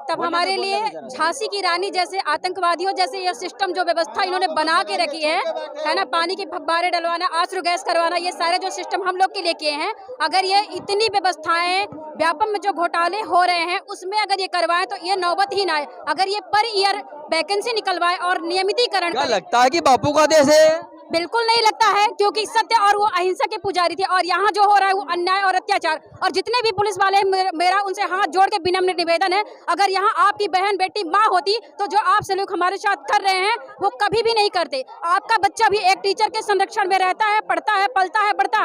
तब हमारे लिए झांसी की रानी जैसे आतंकवादियों जैसे ये सिस्टम जो व्यवस्था इन्होंने बना के रखी है ना, पानी के फव्वारे डलवाना, आश्रु गैस करवाना, ये सारे जो सिस्टम हम लोग के लिए किए हैं, अगर ये इतनी व्यवस्थाएं व्यापम में जो घोटाले हो रहे हैं उसमें अगर ये करवाएं तो ये नौबत ही ना आए। अगर ये पर ईयर वैकेंसी निकलवाए और नियमितीकरण। क्या लगता है कि बापू का देश है? बिल्कुल नहीं लगता है, क्योंकि सत्य और वो अहिंसा के पुजारी थे। और यहाँ जो हो रहा है वो अन्याय और अत्याचार। और जितने भी पुलिस वाले मेरा उनसे हाथ जोड़ के विनम्र निवेदन है, अगर यहाँ आपकी बहन बेटी माँ होती तो जो आप सलूक हमारे साथ कर रहे हैं वो कभी भी नहीं करते। आपका बच्चा भी एक टीचर के संरक्षण में रहता है, पढ़ता है, पलता है, बढ़ता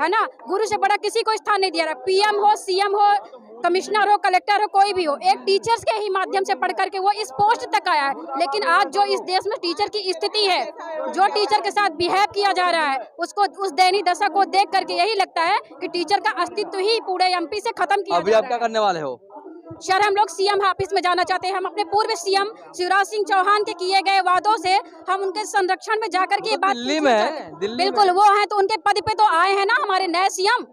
है ना। गुरु से बड़ा किसी को स्थान नहीं दिया रहा। पीएम हो, सीएम हो, कमिश्नर हो, कलेक्टर हो, कोई भी हो, एक टीचर्स के ही माध्यम से पढ़ करके वो इस पोस्ट तक आया है। लेकिन आज जो इस देश में टीचर की स्थिति है, जो टीचर के साथ बिहेव किया जा रहा है, उसको उस दयनीय दशा को देख करके यही लगता है कि टीचर का अस्तित्व ही पूरे एमपी से खत्म किया। अभी आप क्या करने वाले हो? सर हम लोग सीएम ऑफिस में जाना चाहते हैं। हम अपने पूर्व सीएम शिवराज सिंह चौहान के किए गए वादों से हम उनके संरक्षण में जाकर के बात दिल्ली में है, बिल्कुल वो हैं तो उनके पद पे तो आए हैं ना हमारे नए सीएम,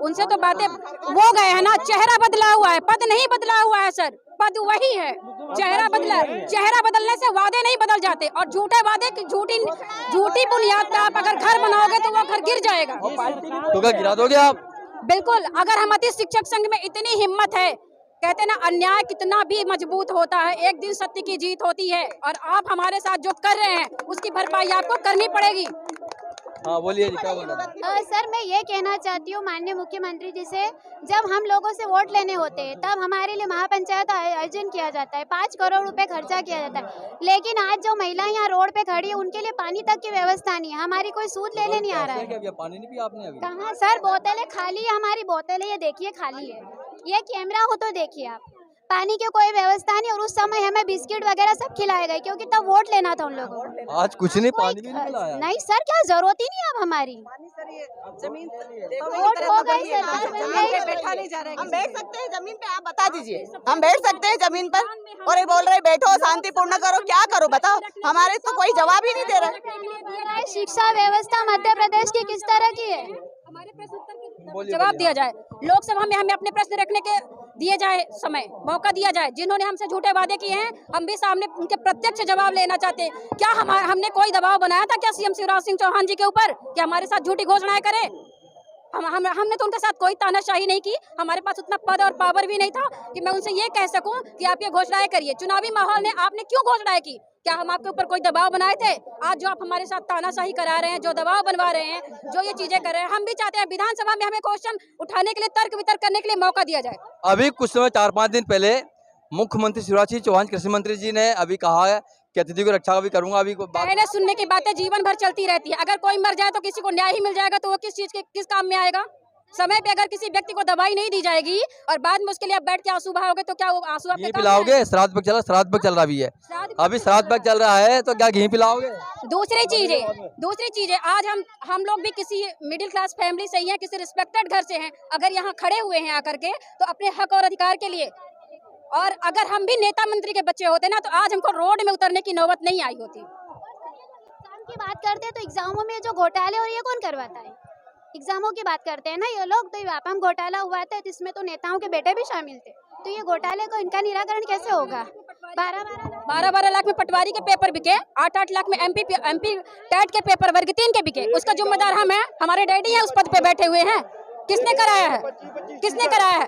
उनसे तो बातें वो गए हैं ना। चेहरा बदला हुआ है, पद नहीं बदला हुआ है सर, पद वही है। चेहरा बदलने से वादे नहीं बदल जाते। और झूठे वादे की झूठी बुनियाद पे आप अगर घर बनाओगे तो वो घर गिर जाएगा। तो क्या गिरा दोगे आप? बिल्कुल। अगर हमारे शिक्षक संघ में इतनी हिम्मत है, कहते ना अन्याय कितना भी मजबूत होता है, एक दिन सत्य की जीत होती है। और आप हमारे साथ जो कर रहे हैं उसकी भरपाई आपको करनी पड़ेगी। हाँ बोलिए जी, क्या बोल रहे हैं? सर मैं ये कहना चाहती हूँ माननीय मुख्यमंत्री जी से, जब हम लोगों से वोट लेने होते हैं तब हमारे लिए महापंचायत आयोजन किया जाता है, 5 करोड़ रुपए खर्चा किया जाता है। लेकिन आज जो महिलाएं यहाँ रोड पे खड़ी है उनके लिए पानी तक की व्यवस्था नहीं है। हमारी कोई सूद लेने नहीं आ रहा है। पानी नहीं पिया आपने अभी? कहाँ सर, बोतलें खाली है, हमारी बोतलें ये देखिए खाली है। ये कैमरा हो तो देखिए आप, पानी की कोई व्यवस्था नहीं। और उस समय हमें बिस्किट वगैरह सब खिलाए गए क्योंकि तब वोट लेना था उन लोगों को। आज कुछ नहीं, पानी भी नहीं मिला। नहीं सर, क्या जरूरत ही नहीं अब हमारी। वोट हो गई, बैठा नहीं जा रहा है। हम बैठ सकते हैं जमीन पे? आप बता दीजिए, हम बैठ सकते हैं जमीन पर? और ये बोल रहे बैठो, शांतिपूर्ण करो, क्या करो बताओ? हमारे तो कोई जवाब ही नहीं दे रहा। शिक्षा व्यवस्था मध्य प्रदेश की किस तरह की है? जवाब दिया जाए। लोकसभा में हमें अपने प्रश्न रखने के दिए जाए, समय मौका दिया जाए। जिन्होंने हमसे झूठे वादे किए हैं हम भी सामने उनके प्रत्यक्ष जवाब लेना चाहते हैं। क्या हमने कोई दबाव बनाया था क्या सीएम शिवराज सिंह चौहान जी के ऊपर कि हमारे साथ झूठी घोषणाएं करें? हमने तो उनके साथ कोई तानाशाही नहीं की। हमारे पास उतना पद और पावर भी नहीं था कि मैं उनसे ये कह सकूं कि आप ये घोषणाएं करिए। चुनावी माहौल ने आपने क्यों घोषणाएं की? क्या हम आपके ऊपर कोई दबाव बनाए थे? आज जो आप हमारे साथ तानाशाही करा रहे हैं, जो दबाव बनवा रहे हैं, जो ये चीजें कर रहे हैं, हम भी चाहते हैं विधानसभा में हमें क्वेश्चन उठाने के लिए, तर्क वितर्क करने के लिए मौका दिया जाए। अभी कुछ समय 4-5 दिन पहले मुख्यमंत्री शिवराज सिंह चौहान कृषि मंत्री जी ने अभी कहा है कि अतिथि को रक्षा भी करूंगा। अभी कहने सुनने की बातें जीवन भर चलती रहती है। अगर कोई मर जाए तो किसी को न्याय ही मिल जाएगा, तो वो किस काम में आएगा? समय पे अगर किसी व्यक्ति को दवाई नहीं दी जाएगी और बाद में उसके लिए आप बैठ के आंसू बहाओगे तो क्या वो आंसू आप पिलाओगे? श्राद्ध पक्ष चल रहा भी है, अभी श्राद्ध पक्ष चल रहा है तो क्या घी पिलाओगे? दूसरी चीज है आज हम लोग भी किसी मिडिल क्लास फैमिली से ही हैं, किसी रिस्पेक्टेड घर से हैं। अगर यहाँ खड़े हुए हैं आकर के तो अपने हक और अधिकार के लिए, और अगर हम भी नेता मंत्री के बच्चे होते ना तो आज हमको रोड में उतरने की नौबत नहीं आई होती। की बात करते हैं तो एग्जामों में जो घोटाले और ये कौन करवाता है? एग्जामों की बात करते हैं ना ये लोग, तो व्यापम घोटाला हुआ था जिसमें तो नेताओं के बेटे भी शामिल थे, तो ये घोटाले को इनका निराकरण कैसे होगा? 12 लाख में पटवारी के पेपर बिके, 8 लाख में एमपी टेट के पेपर वर्ग 3 के बिके। उसका जिम्मेदार हम हैं, हमारे डैडी हैं उस पद पे बैठे हुए हैं। किसने कराया है? किसने कराया है?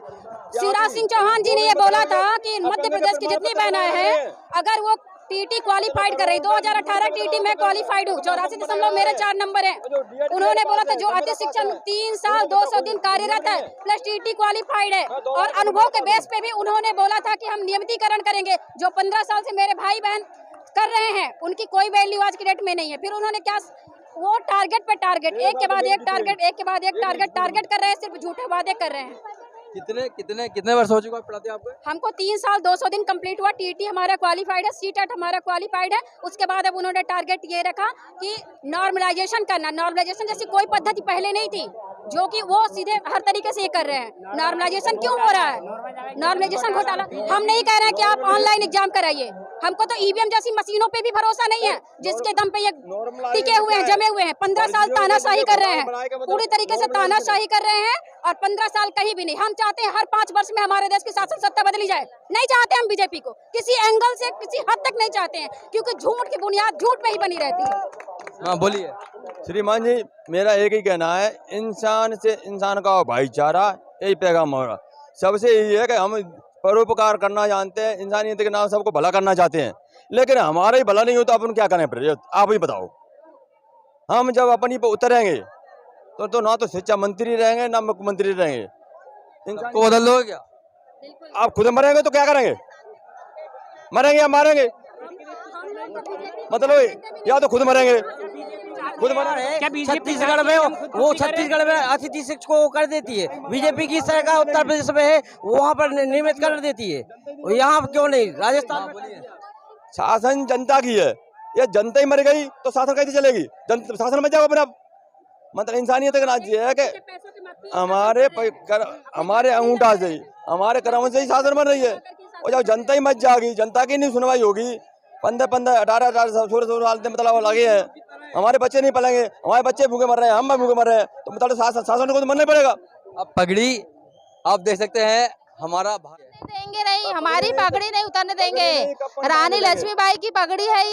शिवराज सिंह चौहान जी ने ये बोला था कि मध्य प्रदेश की जितनी बहनें हैं अगर वो टीटी क्वालिफाइड कर रही, 2018 टीटी में क्वालिफाइड हूँ, 84 मेरे 4 नंबर हैं। उन्होंने बोला था जो अति शिक्षण 3 साल 200 दिन कार्यरत है प्लस टीटी क्वालिफाइड है, और अनुभव के बेस पे भी उन्होंने बोला था कि हम नियमितीकरण करेंगे। जो 15 साल से मेरे भाई बहन कर रहे हैं उनकी कोई वैल्यू आज की डेट में नहीं है। फिर उन्होंने क्या, वो टारगेट पे टारगेट, एक के बाद एक टारगेट, एक के बाद एक टारगेट कर रहे हैं, सिर्फ झूठे वादे कर रहे हैं। कितने वर्ष हो चुका है पढ़ाते आपको? हमको 3 साल 200 दिन कंप्लीट हुआ, टीटी हमारा क्वालिफाइड है, सीटेट हमारा क्वालिफाइड है। उसके बाद अब उन्होंने टारगेट ये रखा कि नॉर्मलाइजेशन करना। नॉर्मलाइजेशन जैसी कोई पद्धति पहले नहीं थी, जो कि वो सीधे हर तरीके से ये कर रहे हैं। नॉर्मलाइजेशन क्यों हो रहा है? नॉर्मलाइजेशन घोटाला। हम नहीं कह रहे हैं कि आप ऑनलाइन एग्जाम कराइए, हमको तो ईवीएम जैसी मशीनों पे भी भरोसा नहीं है जिसके दम पे ये टिके हुए हैं, जमे हुए हैं। 15 साल तानाशाही कर रहे हैं, पूरी तरीके से तानाशाही कर रहे हैं, और 15 साल कहीं भी नहीं। हम चाहते हैं हर 5 वर्ष में हमारे देश की शासन सत्ता बदली जाए। नहीं चाहते हम बीजेपी को, किसी एंगल से किसी हद तक नहीं चाहते हैं, क्योंकि झूठ की बुनियाद झूठ में ही बनी रहती है। हाँ बोलिए। श्रीमान जी, मेरा एक ही कहना है, इंसान से इंसान का भाईचारा, यही पैगाम हमारा। सबसे यही है कि हम परोपकार करना जानते हैं, इंसानियत के नाम सबको भला करना चाहते हैं, लेकिन हमारा ही भला नहीं हो तो अपन क्या करें? फिर आप ही बताओ। हम जब अपनी पे उतरेंगे तो ना तो शिक्षा मंत्री रहेंगे ना मुख्यमंत्री रहेंगे। सबको बदल दोगे क्या? आप खुद मरेंगे तो क्या करेंगे? मरेंगे या मारेंगे? मतलब या तो खुद मरेंगे, खुद मरेंगे। छत्तीसगढ़ में वो छत्तीसगढ़ में अतिथि शिक्षकों को कर देती है, बीजेपी की सरकार उत्तर प्रदेश में है, वहाँ पर नियमित कर देती है, यहाँ क्यों नहीं? राजस्थान शासन जनता की है, ये जनता ही मर गई तो शासन कैसे चलेगी? शासन मर जाओ अपने। मतलब इंसानियत का नाज है कि हमारे अंगूठा से ही, हमारे कर्म से ही शासन बन रही है, और जब जनता ही मच जाएगी, जनता की नहीं सुनवाई होगी, 15 18 16 साल मतलब लगे हैं, हमारे बच्चे नहीं पलेंगे, हमारे बच्चे भूखे मर रहे हैं, हम भूखे मर रहे हैं, तो मतलब शासन को तो मरना पड़ेगा। अब पगड़ी आप देख सकते हैं, हमारा देंगे नहीं, हमारी पगड़ी नहीं उतरने देंगे। रानी लक्ष्मीबाई की पगड़ी है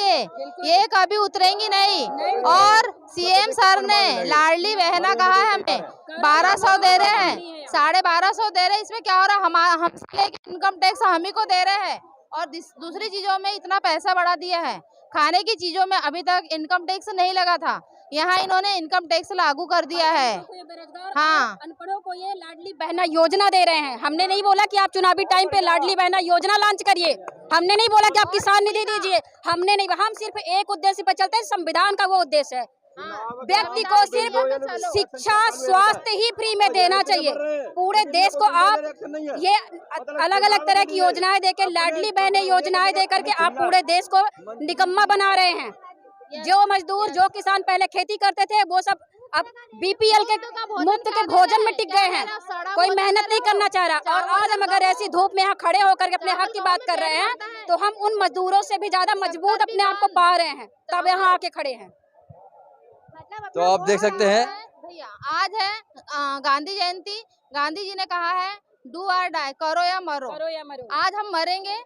ये कभी उतरेंगी नहीं। और सीएम सर ने लाडली बहना कहा है, हमें 1200 दे रहे हैं, 1250 दे रहे हैं। इसमें क्या हो रहा है? हम इनकम टैक्स हम ही को दे रहे हैं, और दूसरी चीजों में इतना पैसा बढ़ा दिया है। खाने की चीजों में अभी तक इनकम टैक्स नहीं लगा था, यहाँ इन्होंने इनकम टैक्स लागू कर दिया है। हाँ, अनपढ़ों को ये लाडली बहना योजना दे रहे हैं। हमने नहीं बोला कि आप चुनावी टाइम पे लाडली बहना योजना लॉन्च करिए, हमने नहीं बोला कि आप किसान निधि दीजिए, हमने नहीं। हम सिर्फ एक उद्देश्य पर चलते हैं, संविधान का वो उद्देश्य है, व्यक्ति को सिर्फ शिक्षा स्वास्थ्य ही फ्री में देना चाहिए। पूरे देश को आप ये अलग अलग तरह की योजनाएं देकर, लाडली बहने योजनाएं देकर के आप पूरे देश को निकम्मा बना रहे हैं। जो मजदूर, जो किसान पहले खेती करते थे, वो सब अब बीपीएल के मुफ्त के भोजन में टिक गए हैं, कोई मेहनत नहीं करना चाह रहा। और आज हम अगर ऐसी धूप में यहाँ खड़े होकर के अपने हक की बात कर रहे हैं, तो हम उन मजदूरों से भी ज्यादा मजबूत अपने आप को पा रहे हैं, तब यहाँ आके खड़े हैं। तो आप देख सकते हैं भैया, आज है गांधी जयंती। गांधी जी ने कहा है डू और डाई, करो या मरो। आज हम मरेंगे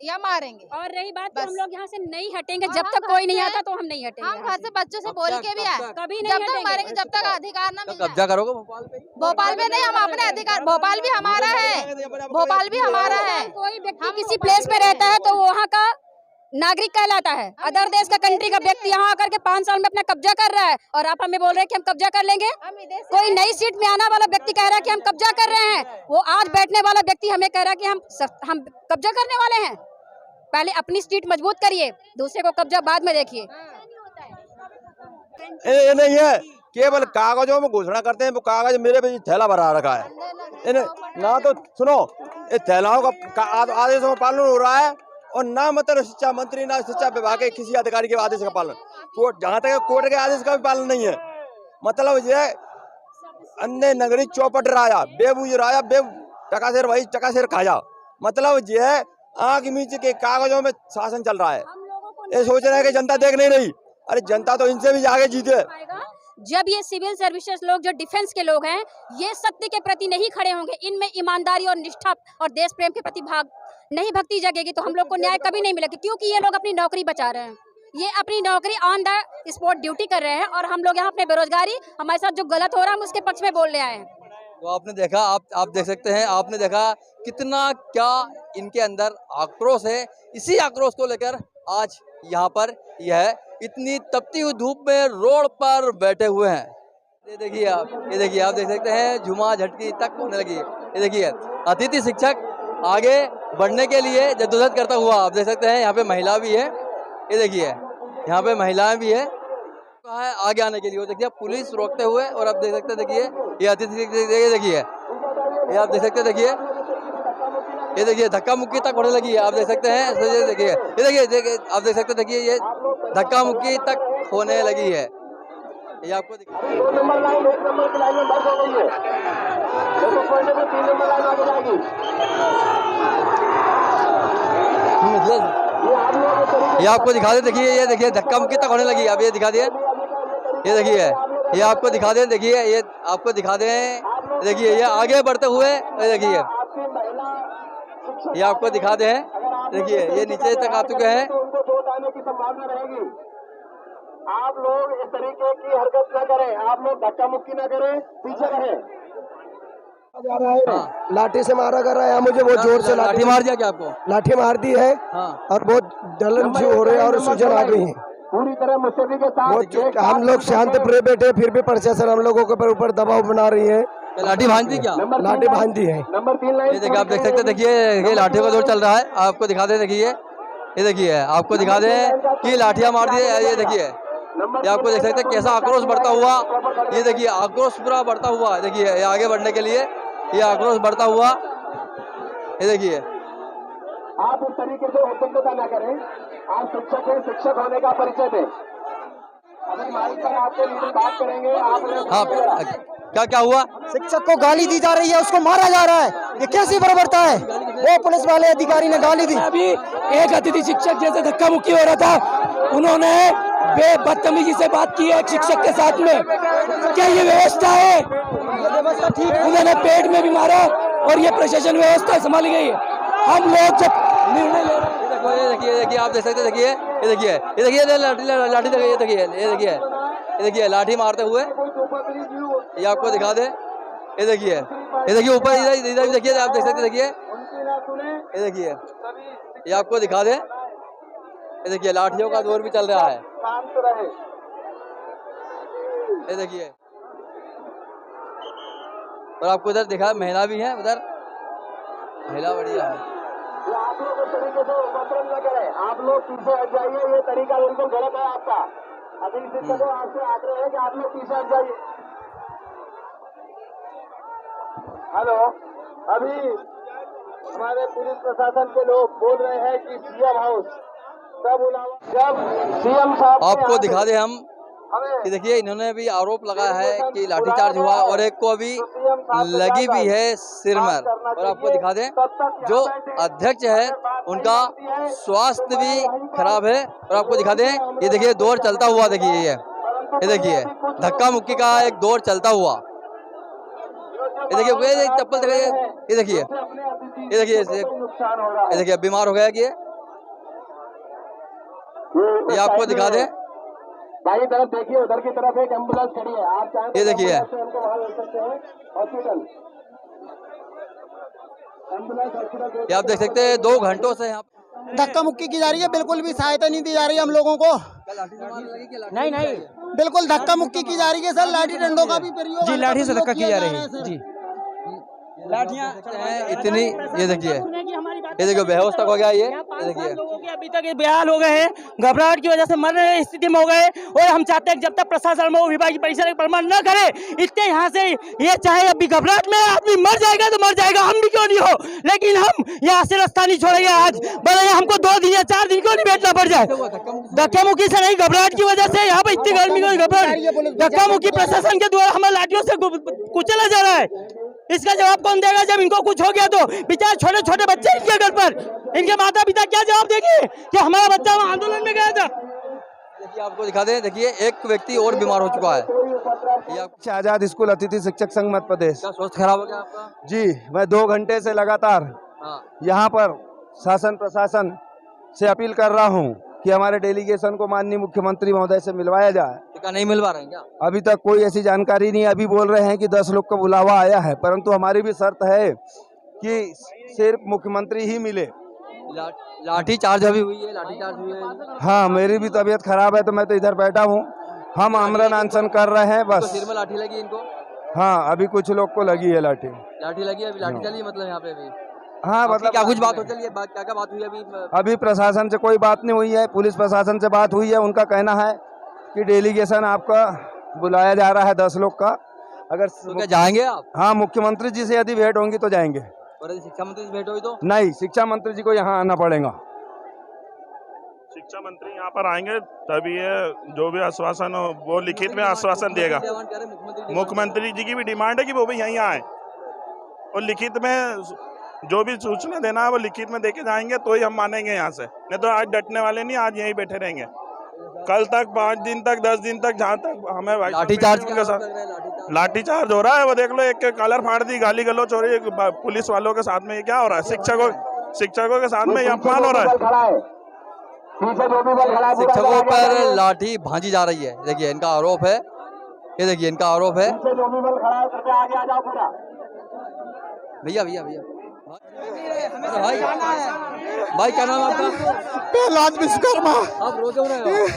या मारेंगे। और रही बात कि हम लोग यहाँ से नहीं हटेंगे जब तक कोई नहीं आता, तो हम नहीं हटेंगे। हम घर से बच्चों से बोल के भी आए, कभी जब तक मरेंगे, जब तक अधिकार न मिले। कब्जा करोगे भोपाल पे? भोपाल में नहीं, हम अपने अधिकार, भोपाल भी हमारा है, भोपाल भी हमारा है। कोई व्यक्ति किसी प्लेस पे रहता है तो वहाँ का नागरिक कहलाता है। अदर देश का कंट्री का व्यक्ति यहाँ आकर के 5 साल में अपना कब्जा कर रहा है, और आप हमें बोल रहे हैं कि हम कब्जा कर लेंगे। कोई नई सीट में आने वाला व्यक्ति कह रहा है कि हम कब्जा कर रहे हैं, वो आज बैठने वाला व्यक्ति हमें कह रहा है कि हम कब्जा करने वाले हैं। पहले अपनी सीट मजबूत करिए, दूसरे को कब्जा बाद में देखिए। ये नहीं है केवल कागजों में घोषणा करते हैं, वो कागज मेरे पे थैला भरा रखा है। ना तो सुनो, ये थैलाओं का आदेशों का पालन हो रहा है, और ना मतलब शिक्षा मंत्री ना शिक्षा विभाग के किसी अधिकारी के आदेश का पालन, कोर्ट जहाँ तक कोर्ट के आदेश का भी पालन नहीं है। मतलब ये अन्य नगरी चौपट राजा, बेबू राजा बेबू, टकाशेर भाई टकाशेर खाजा। मतलब ये आँख नीचे के कागजों में शासन चल रहा है। ये सोच रहे हैं कि जनता देख नहीं रही, अरे जनता तो इनसे भी आगे जीते। जब ये सिविल सर्विसेज लोग जो डिफेंस के लोग हैं ये सत्य के प्रति नहीं खड़े होंगे, इनमें ईमानदारी और निष्ठा और देश प्रेम के प्रति नहीं भक्ति जगेगी तो हम लोग को न्याय कभी नहीं मिलेगा। क्योंकि ये लोग अपनी नौकरी बचा रहे हैं, ये अपनी नौकरी ऑन द स्पॉट ड्यूटी कर रहे हैं और हम लोग यहाँ अपने बेरोजगारी हमारे साथ जो गलत हो रहा है हम उसके पक्ष में बोलने आए हैं। तो आपने देखा, आप देख सकते हैं, आपने देखा कितना क्या इनके अंदर आक्रोश है। इसी आक्रोश को लेकर आज यहाँ पर यह इतनी तपती हुई धूप में रोड पर बैठे हुए हैं। ये देखिए आप देख सकते हैं झुमा झटकी तक होने लगी है। ये देखिए अतिथि शिक्षक आगे बढ़ने के लिए जद्दोजहद करता हुआ आप देख सकते हैं। यहाँ पे महिला भी है, ये देखिए यहाँ पे महिलाएं भी है, कहा है आगे आने के लिए। देखिए पुलिस रोकते हुए, और आप देख सकते हैं देखिए ये अतिथि देखिए ये आप देख सकते हैं देखिए ये देखिए धक्का मुक्की तक होने लगी है। आप देख सकते हैं ये देखिए आप देख सकते हैं देखिए ये धक्का मुक्की तक होने लगी है। ये आपको ये आपको दिखा दे, देखिए ये देखिए धक्का मुक्की तक होने लगी। अब ये दिखा दिए, ये देखिए ये आपको दिखा दें, देखिए ये आपको दिखा दें, देखिए ये आगे बढ़ते हुए, देखिए ये आपको दिखा दें, देखिए ये नीचे तक आ चुके हैं। आप लोग इस तरीके की हरकत न करें, आप लोग धक्का मुक्की न करें, पीछे रहें। जा रहा है लाठी से मारा कर रहा है, मुझे बहुत जोर से लाठी मार दिया क्या आपको? लाठी मार दी है और बहुत जलन सी हो रही है और सूजन आ गई है पूरी तरह मुस्तैदी के साथ। हम लोग शांत पूरे बैठे, फिर भी प्रशासन हम लोगों के ऊपर दबाव बना रही है। लाठी भांज दी क्या? लाठी भांज दी है। नंबर 3 लाइन ये देखिए आप देख सकते हैं, देखिए ये लाठियों का दौर चल रहा है। आपको दिखा दें, देखिए ये देखिए आपको दिखा दें कि लाठियां मार दी है। ये देखिए ये आपको देख सकते हैं कैसा आक्रोश बढ़ता हुआ, ये देखिए आक्रोश पूरा बढ़ता हुआ, देखिए ये आगे बढ़ने के लिए ये आक्रोश बढ़ता हुआ, ये देखिए। आप इस तरीके से उद्दंडता न करें, आप शिक्षक हैं, शिक्षक होने का परिचय दें। अभी माइक पर आपके लीडर बात करेंगे। आप क्या हुआ? शिक्षक को गाली दी जा रही है, उसको मारा जा रहा है, ये कैसी बर्बरता है? वो पुलिस वाले अधिकारी ने गाली दी। अभी एक अतिथि शिक्षक जैसे धक्का मुक्की हो रहा था, उन्होंने बदतमीजी से बात की है शिक्षक के साथ में। क्या ये व्यवस्था है? उन्होंने पेट में भी मारा और ये प्रशासन व्यवस्था संभाली गई है। हम लोग जब निर्णय ले रहे हैं, देखिए आप देख सकते हैं, देखिए लाठी देखिए लाठी मारते हुए, ये आपको दिखा दे। ये देखिए ऊपर इधर भी देखिए, आप देख सकते हैं, देखिए ये देखिए ये आपको दिखा दे। ये देखिए लाठियों का दौर भी चल रहा है। ये देखिए और आपको उधर दिखा महिला भी है, उधर महिला बढ़िया है। आप लोग इस तरीके से उपद्रव न करें, आप लोग पीछे हट जाइए, ये तरीका बिल्कुल गलत है आपका। अभी शिक्षकों आपसे आग्रह है कि आप लोग पीछे हट जाइए। हेलो, अभी हमारे पुलिस प्रशासन के लोग बोल रहे हैं कि सीएम हाउस जब सीएम साहब आपको दिखा दे हम कि देखिए इन्होंने भी आरोप लगाया है कि लाठीचार्ज हुआ और एक को अभी लगी भी है सिर में। और आपको दिखा दें जो अध्यक्ष है उनका स्वास्थ्य भी खराब है। और आपको दिखा दें ये देखिए दौर चलता हुआ, देखिए ये देखिए धक्का मुक्की का एक दौर चलता हुआ। ये देखिए चप्पल देखिए, ये देखिए बीमार हो गया कि ये आपको दिखा दें। बाई तरफ देखिए, उधर की तरफ एक एम्बुलेंस खड़ी है, आप चाहें ये देखिए उनको वहां ले सकते हैं हॉस्पिटल। ये आप देख सकते हैं 2 घंटों से यहाँ धक्का मुक्की की जा रही है, बिल्कुल भी सहायता नहीं दी जा रही है हम लोगों को। नहीं बिल्कुल धक्का मुक्की की जा रही है सर, लाठी डंडों का भी प्रयोग जी, लाठी से धक्का की जा रही है जी। लाठियां इतनी, ये देखिए बेहोश तक हो गया। ये देखिए अभी तक ये बेहाल हो गए हैं, घबराहट की वजह से मरने की स्थिति में हो गए। और हम चाहते हैं जब तक प्रशासन में विभागीय परिसर प्रमाण न करे, इतने यहाँ से ये चाहे अभी घबराहट में आदमी मर जाएगा तो मर जाएगा, हम भी क्यों नहीं हो, लेकिन हम यहाँ से रास्ता नहीं छोड़ेंगे। आज भले हमको 2 दिन या 4 दिन क्यों नहीं बैठना पड़ जाए, धक्का मुक्की से नहीं, घबराहट की वजह से यहाँ पे इतनी गर्मी को घबराहट, धक्का मुक्की प्रशासन के द्वारा हमें लाठियों से कुचला जा रहा है। इसका जवाब कौन देगा जब इनको कुछ हो गया तो? बेचारे छोटे छोटे बच्चे इनके घर पर, इनके माता पिता क्या जवाब देंगे कि हमारा बच्चा वहाँ आंदोलन में गया था? देखिए आपको दिखा दें, देखिए एक व्यक्ति और बीमार हो चुका है। ये आजाद स्कूल अतिथि शिक्षक संघ मध्य प्रदेश। क्या स्वास्थ्य खराब हो गया आपका? जी, मैं 2 घंटे से लगातार यहाँ पर शासन प्रशासन से अपील कर रहा हूँ कि हमारे डेलीगेशन को माननीय मुख्यमंत्री महोदय से मिलवाया जाए। क्या नहीं मिलवा रहे हैं क्या? अभी तक कोई ऐसी जानकारी नहीं। अभी बोल रहे हैं कि 10 लोग का बुलावा आया है, परंतु हमारी भी शर्त है कि सिर्फ मुख्यमंत्री ही मिले। लाठी चार्ज अभी हुई है, लाठी चार्ज हुई है। हाँ, मेरी भी तबीयत खराब है तो मैं तो इधर बैठा हूँ। हम आमरण अनशन कर रहे हैं बस। सिर में लाठी लगी इनको? हाँ, अभी कुछ लोग को लगी है लाठी। लाठी लगी है, अभी लाठी चली मतलब यहाँ पे अभी? हाँ, मतलब क्या कुछ बात हो चली है? क्या क्या बात हुई अभी? अभी प्रशासन से कोई बात नहीं हुई है। पुलिस प्रशासन से बात हुई है। उनका कहना है कि डेलीगेशन आपका बुलाया जा रहा है 10 लोग का। अगर तो क्या जाएंगे आप? हाँ, मुख्यमंत्री जी से यदि भेंट होंगी तो जाएंगे। और यदि शिक्षा मंत्री से भेंट हुई तो? नहीं, शिक्षा मंत्री जी को यहाँ आना पड़ेगा। शिक्षा मंत्री यहाँ पर आएंगे तभी ये जो भी आश्वासन हो वो लिखित में आश्वासन देगा। मुख्यमंत्री जी की भी डिमांड है कि वो भी यहीं आए और लिखित में जो भी सूचना देना है वो लिखित में देके जाएंगे तो ही हम मानेंगे यहाँ से। नहीं तो आज डटने वाले नहीं, आज यहीं बैठे रहेंगे। कल तक 5 दिन तक 10 दिन तक जहाँ तक हमें लाठी चार्ज हो रहा है। वो देख लो, एक कलर फाड़ दी, गाली गलौज हो रही है पुलिस वालों के साथ में। ये क्या हो रहा है? शिक्षकों के साथ में ये अपमान हो रहा है। शिक्षकों पर लाठी भांजी जा रही है। देखिए इनका आरोप है, ये देखिए इनका आरोप है। भैया भैया भैया भाई क्या नाम आपका? प्रहलाद विश्वकर्मा। आप रोज हो रहे हो?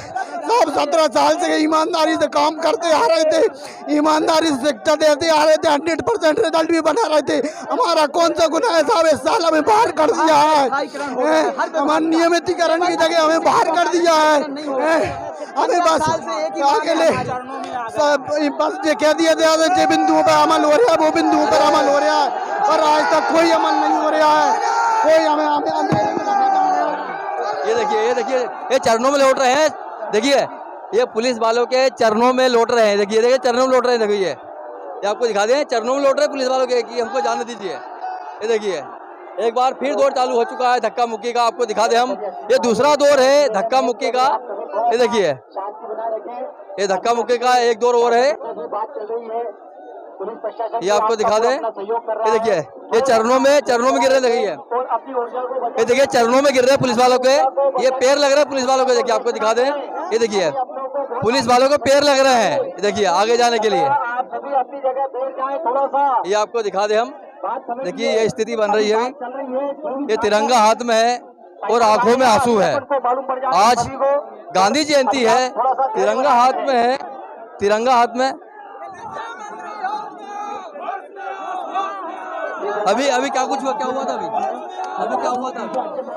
सब 17 साल से ईमानदारी से काम करते आ रहे थे, ईमानदारी से शिक्षा देते आ रहे थे, 100% रिजल्ट भी बना रहे थे। हमारा कौन सा गुनाह है साहब? इस साल हमें बाहर कर दिया है। हमारे नियमितीकरण की जगह हमें बाहर कर दिया है। हमें बस अकेले बस ये कह दिया गया जो बिंदुओं पर अमल हो रहा है वो बिंदुओं पर अमल हो रहा है, और आज तक कोई अमल नहीं हो रहा है। कोई हमें ये देखिए ये चरणों में लौट रहे हैं। देखिए ये पुलिस वालों के चरणों में लौट रहे हैं। देखिए चरणों में लौट रहे हैं। देखिए ये आपको दिखा दें, चरणों में लौट रहे हैं पुलिस वालों के कि हमको जाने दीजिए। ये देखिए एक बार फिर दौर चालू हो चुका है धक्का मुक्की का। आपको दिखा दें हम, ये दूसरा दौर है धक्का मुक्की का। ये देखिए ये धक्का मुक्की का एक दौर और है। ये आपको दिखा दें, ये देखिए ये चरणों में गिर रहे हैं। देखिए ये देखिए चरणों में गिर रहे हैं पुलिस वालों के। ये पैर लग रहे हैं पुलिस वालों के। देखिए आपको दिखा दें, ये देखिए पुलिस वालों को पैर लग रहे हैं। देखिए आगे जाने के लिए ये आपको दिखा दें हम। देखिए ये स्थिति बन रही है अभी। ये तिरंगा हाथ में है और आंखों में आंसू है। आज गांधी जयंती है, तिरंगा हाथ में है, तिरंगा हाथ में। अभी क्या कुछ हुआ? क्या हुआ था अभी क्या हुआ था?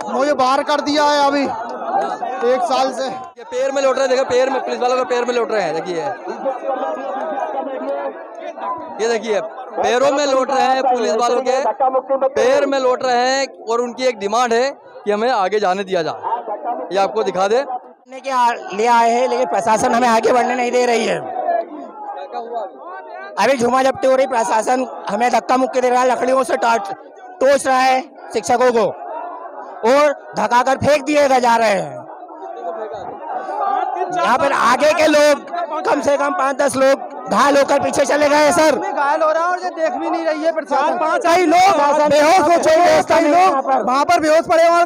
मुझे बाहर कर दिया है अभी 1 साल से। ये पैर में लौट रहे हैं। देखिए पैर में पुलिस वालों के पैर में लौट रहे हैं। देखिए ये देखिए पैरों में लौट रहे हैं पुलिस वालों के, पैर में लौट रहे हैं। और उनकी एक डिमांड है कि हमें आगे जाने दिया जाए। ये आपको दिखा दे ले आए हैं, लेकिन प्रशासन हमें आगे बढ़ने नहीं दे रही है। अभी झूमा जब्ती हो रही, प्रशासन हमें धक्का मुक्की दे रहा है, लकड़ियों से टोच रहा है शिक्षकों को और धक्काकर फेंक दिए जा रहे हैं। यहाँ पर आगे के लोग कम से कम 5-10 लोग घायल होकर पीछे चले गए सर। घायल हो रहा है और ये देख भी नहीं रही है प्रशासन। 4-5 लोग बेहोश हो चुके हैं, लोग वहाँ पर बेहोश पड़े और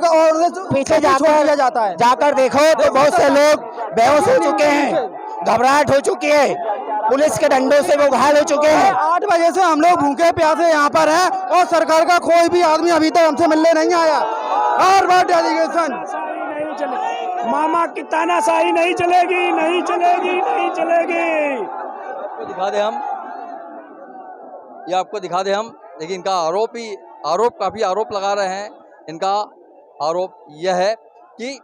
पीछे जाकर देखो तो बहुत से लोग बेहोश हो चुके हैं, घबराहट हो चुकी है, पुलिस के डंडों से वो घायल हो चुके हैं। 8 बजे से हम लोग भूखे प्यासे यहाँ पर हैं और सरकार का कोई भी आदमी अभी तक हमसे मिलने नहीं आया। हर बार डेलीगेशन मामा की तानाशाही नहीं चलेगी, नहीं चलेगी, नहीं चलेगी। दिखा दे हम, ये आपको दिखा दे हम। लेकिन इनका काफी आरोप लगा रहे हैं। इनका आरोप यह है कि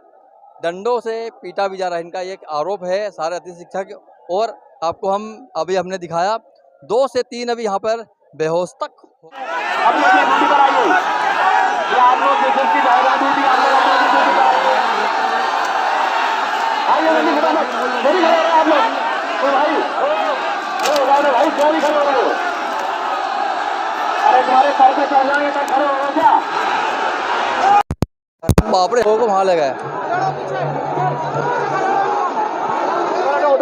डंडों से पीटा भी जा रहा है। इनका एक आरोप है सारे अतिथि शिक्षक। और आपको हम अभी हमने दिखाया 2 से 3 अभी यहाँ पर बेहोश तक। बाप रे, को वहां लगा है।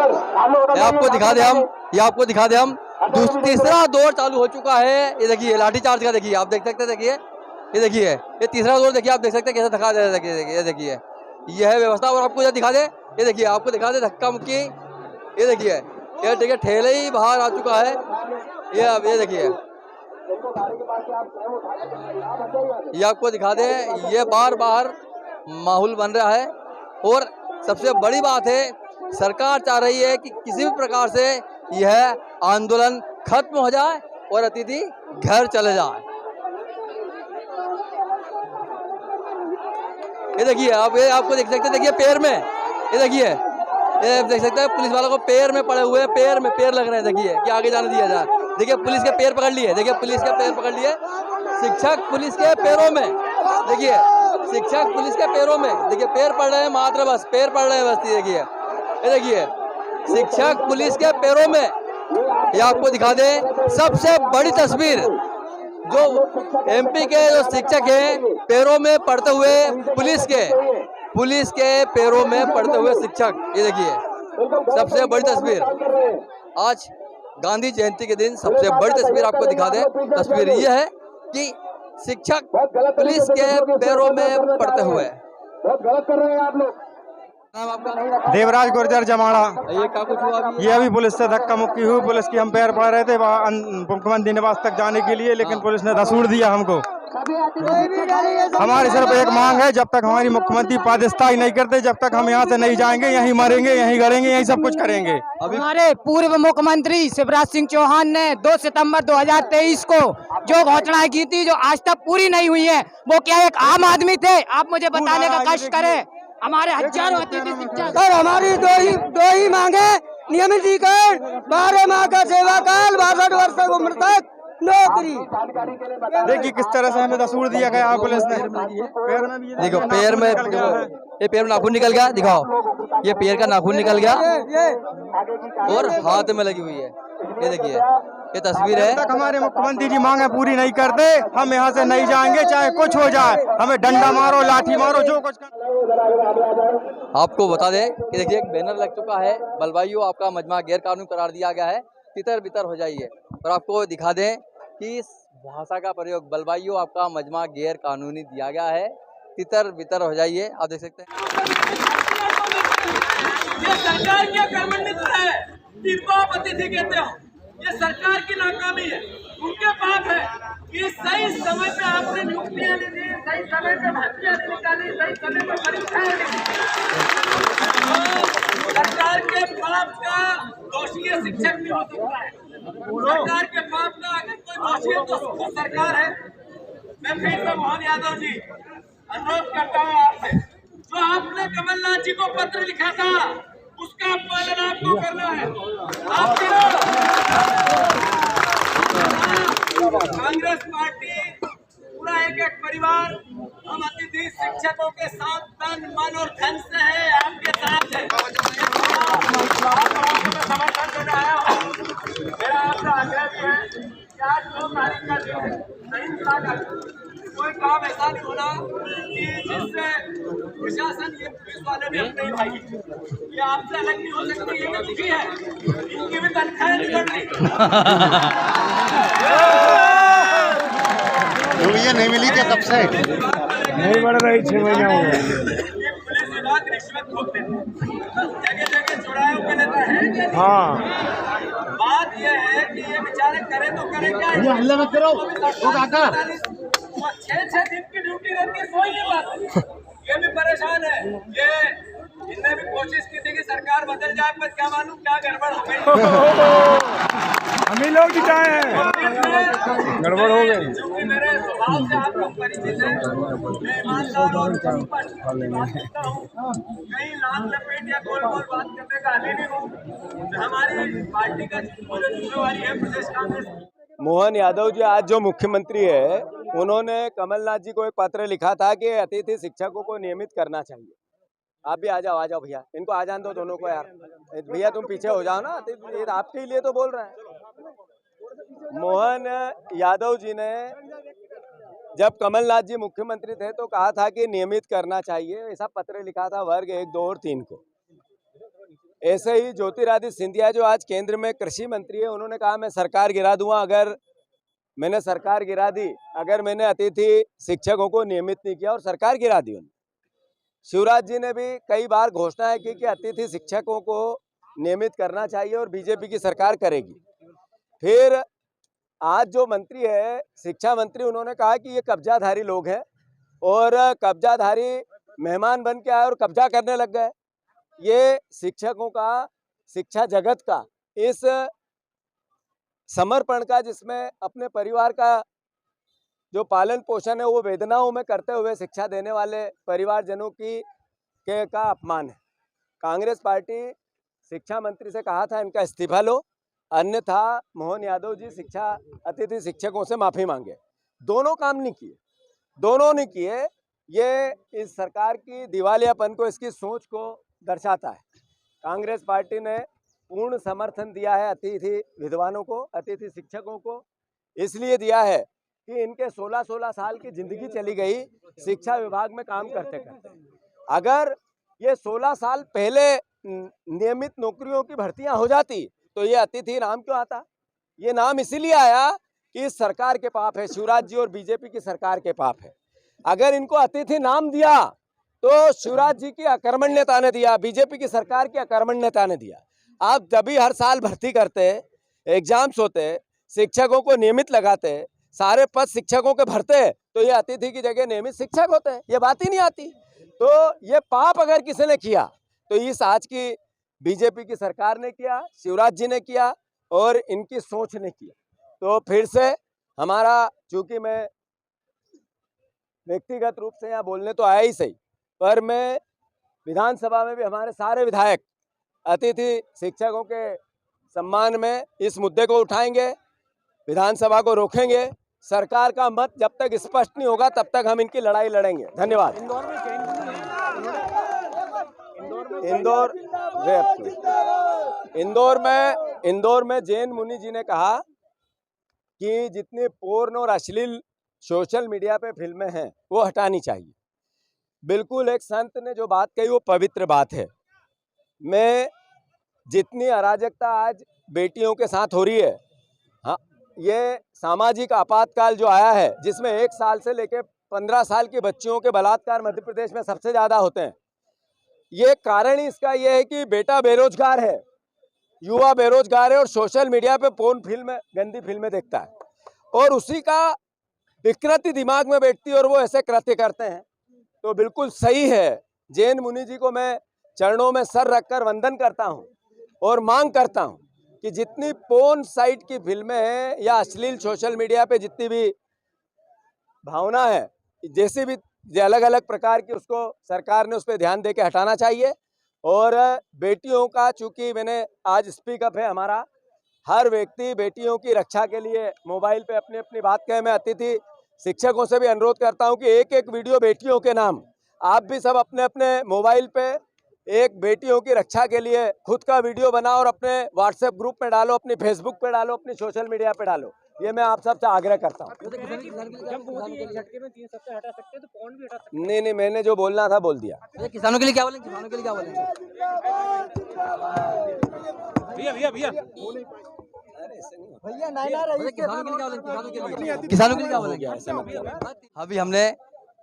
ये आपको दिखा दे हम, ये आपको दिखा दे हम, तीसरा दौर चालू हो चुका है। ये देखिए लाठीचार्ज का, देखिए आप देख सकते हैं, देखिए ये देखिए ये तीसरा दौर, देखिए आप देख सकते हैं कैसे धक्का दे, देखिए ये देखिए ये है व्यवस्था। और आपको ये दिखा दे, ये देखिए आपको दिखा दे धक्का मुक्की, ये देखिए ये देखिए ठेले ही बाहर आ चुका है। ये अब ये देखिए, ये आपको दिखा दे, ये बार बार माहौल बन रहा है। और सबसे बड़ी बात है, सरकार चाह रही है कि किसी भी प्रकार से यह आंदोलन खत्म हो जाए और अतिथि घर चले जाए। ये देखिए आप, ये आपको देख सकते हैं, देखिए पैर में, ये देखिए ये देख सकते हैं पुलिस वालों को पैर में पड़े हुए, पैर में पैर लग रहे हैं। देखिए कि आगे जाने दिया जाए। देखिए पुलिस के पैर पकड़ लिए, देखिए पुलिस के पैर पकड़ लिए, शिक्षक पुलिस के पैरों में, देखिए शिक्षक पुलिस के पैरों में, देखिए पैर पड़ रहे हैं मात्र, बस पैर पड़ रहे हैं बस। देखिए ये देखिए शिक्षक पुलिस के पैरों में। ये आपको दिखा दे सबसे बड़ी तस्वीर, जो एमपी के जो शिक्षक हैं पैरों में पड़ते हुए, पुलिस के पैरों में पड़ते हुए शिक्षक। ये देखिए सबसे बड़ी तस्वीर, आज गांधी जयंती के दिन सबसे बड़ी तस्वीर आपको दिखा दे। तस्वीर ये है कि शिक्षक पुलिस के पैरों में पड़ते हुए। बहुत गलत कर रहे हैं आप लोग। नाम आपका? देवराज गुर्जर जमाड़ा। ये क्या कुछ हुआ अभी? ये अभी पुलिस से धक्का मुक्की हुई, पुलिस की हम पैर पड़ रहे थे मुख्यमंत्री निवास तक जाने के लिए, लेकिन पुलिस ने धसूड़ दिया हमको। हमारी सिर्फ एक मांग है, जब तक हमारी मुख्यमंत्री पदस्थाई नहीं करते, जब तक हम यहाँ से नहीं जाएंगे, यहीं मरेंगे, यहीं गड़ेंगे, यहीं सब कुछ करेंगे। हमारे पूर्व मुख्यमंत्री शिवराज सिंह चौहान ने 2 सितंबर 2023 को जो घोषणाएं की थी, जो आज तक पूरी नहीं हुई है, वो क्या एक आम आदमी थे? आप मुझे बताने का कष्ट करें। हमारे हजारों अतिथि शिक्षक और हमारी दो ही मांगे, नियमितीकरण, 12 माह का सेवा काल, 62 वर्ष उम्र तक नौकरी। देखिए किस तरह से हमें धसूड़ दिया गया पुलिस ने। पैर में भी देखो, पैर में, ये पैर में नाखून निकल गया, दिखाओ, ये पैर का नाखून निकल गया और हाथ में लगी हुई है। ये देखिए ये तस्वीर है। जब तक हमारे मुख्यमंत्री जी मांगे पूरी नहीं करते, हम यहाँ से नहीं जाएंगे, चाहे कुछ हो जाए, हमें डंडा मारो, लाठी मारो, जो कुछ। आपको बता दें कि देखिए एक बैनर लग चुका है, बलवाइयों आपका मजमा गैर कानूनी करार दिया गया है, तितर बितर हो जाइए। और आपको दिखा दें कि इस भाषा का प्रयोग, बलवाइयों आपका मजमा गैर कानूनी दिया गया है, तितर बितर हो जाइए। आप देख सकते हैं ये सरकार क्या कर्मण्य है, इनको आप अतिथि कहते हो। ये सरकार की नाकामी है, उनके पाप है कि सही समय पे आपने नियुक्तियां नहीं दी, सही समय पे भर्तियां नहीं निकाली, सही समय पे परीक्षाएं नहीं दी। सरकार के पाप का दोषी ये शिक्षक भी हो सकता है। सरकार के पाप का अगर कोई दोषी है तो सरकार है। मैं फिर से मोहन यादव जी अनुरोध करता हूँ आपसे, जो आपने कमलनाथ जी को पत्र लिखा था, उसका पालन आपको करना है। कांग्रेस पार्टी पूरा एक परिवार, हम अतिथि शिक्षकों के साथ तन मन और धन से है, आपके साथ है। समर्थन देने आया हूँ। मेरा आपका आग्रह भी है कि आज 2 तारीख का दिन है, अहिंसा का, कोई काम ऐसा नहीं होना कि जिससे प्रशासन, ये पुलिस वाले भी अपने ही भाई, ये आपसे अलग नहीं हो सकते, ये भी दुखी है, इनकी भी तनख्वाहें नहीं बढ़ रही। ये नहीं मिली क्या तब से? नहीं बढ़ रही, 6 महीने हो गए। पुलिस विभाग रिश्वत खोते जगह जगह चौराहे पे देता है। हाँ, बात यह है कि ये बेचारे करे तो करे क्या, ये हल्ला मत करो, वो काका 6 दिन की ड्यूटी रहती है, सोई नहीं पाते, ये भी परेशान है। ये इनने भी कोशिश की थी कि सरकार बदल जाए, पर क्या मालूम क्या गड़बड़ हो गई। हम ही लोग जिताए हैं, गड़बड़ हो गई। क्योंकि मेरे स्वभाव से आप लोग परिचित हैं, मैं ईमानदार और बात हूँ, कहीं लाल लपेट या गोल गोल बात करने का आदि नहीं हूँ। हमारी पार्टी का जिम्मेवारी है प्रदेश कांग्रेस। मोहन यादव जी आज जो मुख्यमंत्री है, उन्होंने कमलनाथ जी को एक पत्र लिखा था कि अतिथि शिक्षकों को नियमित करना चाहिए। आप भी आ जाओ भैया, इनको आ जान दो दोनों को यार। भैया तुम पीछे हो जाओ ना, ये आपके लिए तो बोल रहे हैं। मोहन यादव जी ने जब कमलनाथ जी मुख्यमंत्री थे तो कहा था कि नियमित करना चाहिए, ऐसा पत्र लिखा था वर्ग 1, 2 और 3 को। ऐसे ही ज्योतिरादित्य सिंधिया जो आज केंद्र में कृषि मंत्री है, उन्होंने कहा मैं सरकार गिरा दूंगा अगर मैंने सरकार गिरा दी, अगर मैंने अतिथि शिक्षकों को नियमित नहीं किया, और सरकार गिरा दी उन्होंने। शिवराज जी ने भी कई बार घोषणाएं की कि अतिथि शिक्षकों को नियमित करना चाहिए और बीजेपी की सरकार करेगी। फिर आज जो मंत्री है शिक्षा मंत्री, उन्होंने कहा कि ये कब्जाधारी लोग हैं और कब्जाधारी मेहमान बन के आए और कब्जा करने लग गए। ये शिक्षकों का, शिक्षा जगत का इस समर्पण का, जिसमें अपने परिवार का जो पालन पोषण है वो वेदनाओं में करते हुए शिक्षा देने वाले परिवारजनों का अपमान है। कांग्रेस पार्टी शिक्षा मंत्री से कहा था इनका इस्तीफा लो, अन्यथा मोहन यादव जी अतिथि शिक्षकों से माफी मांगे। दोनों काम नहीं किए, दोनों नहीं किए। ये इस सरकार की दिवालियापन को, इसकी सोच को दर्शाता है। कांग्रेस पार्टी ने पूर्ण समर्थन दिया है अतिथि विद्वानों को, अतिथि शिक्षकों को, इसलिए दिया है कि इनके 16-16 साल की जिंदगी चली गई शिक्षा विभाग में काम करते करते। अगर ये 16 साल पहले नियमित नौकरियों की भर्तियां हो जाती तो ये अतिथि नाम क्यों आता? ये नाम इसीलिए आया कि इस सरकार के पाप है, शिवराज जी और बीजेपी की सरकार के पाप है। अगर इनको अतिथि नाम दिया तो शिवराज जी की अकर्मण्यता ने दिया, बीजेपी की सरकार की अकर्मण्यता ने दिया। आप जब भी हर साल भर्ती करते, एग्जाम्स होते, शिक्षकों को नियमित लगाते, सारे पद शिक्षकों के भरते, तो ये अतिथि की जगह नियमित शिक्षक होते, ये बात ही नहीं आती। तो ये पाप अगर किसी ने किया तो इस आज की बीजेपी की सरकार ने किया, शिवराज जी ने किया और इनकी सोच ने किया। तो फिर से हमारा, चूंकि मैं व्यक्तिगत रूप से यहाँ बोलने तो आया ही सही, पर मैं विधानसभा में भी हमारे सारे विधायक अतिथि शिक्षकों के सम्मान में इस मुद्दे को उठाएंगे, विधानसभा को रोकेंगे। सरकार का मत जब तक स्पष्ट नहीं होगा तब तक हम इनकी लड़ाई लड़ेंगे। धन्यवाद। इंदौर में जैन मुनि जी ने कहा कि जितनी पोर्न और अश्लील सोशल मीडिया पे फिल्में हैं वो हटानी चाहिए। बिल्कुल एक संत ने जो बात कही वो पवित्र बात है। मैं जितनी अराजकता आज बेटियों के साथ हो रही है, हाँ, ये सामाजिक आपातकाल जो आया है जिसमें 1 साल से लेकर 15 साल की बच्चियों के बलात्कार मध्य प्रदेश में सबसे ज़्यादा होते हैं। ये कारण ही इसका ये है कि बेटा बेरोजगार है, युवा बेरोजगार है और सोशल मीडिया पे पोर्न फिल्म, गंदी फिल्में देखता है और उसी का विकृति दिमाग में बैठती है और वो ऐसे कृत्य करते हैं। तो बिल्कुल सही है। जैन मुनि जी को मैं चरणों में सर रखकर वंदन करता हूँ और मांग करता हूँ कि जितनी पोर्न साइट की फिल्में हैं या अश्लील सोशल मीडिया पे जितनी भी भावना है, जैसे भी अलग अलग प्रकार की, उसको सरकार ने उस पर ध्यान दे के हटाना चाहिए। और बेटियों का, चूंकि मैंने आज स्पीकअप है हमारा, हर व्यक्ति बेटियों की रक्षा के लिए मोबाइल पे अपनी अपनी बात कहे। मैं अतिथि शिक्षकों से भी अनुरोध करता हूं कि एक एक वीडियो बेटियों के नाम आप भी सब अपने अपने मोबाइल पे एक बेटियों की रक्षा के लिए खुद का वीडियो बनाओ और अपने व्हाट्सएप ग्रुप में डालो, अपनी फेसबुक पे डालो, अपनी सोशल मीडिया पे डालो। ये मैं आप सबसे आग्रह करता हूँ। नहीं, मैंने जो बोलना था बोल दिया। किसानों के लिए क्या बोलेंगे? किसानों के लिए क्या बोलेंगे? किसानों के लिए क्या बोलेंगे? अभी हमने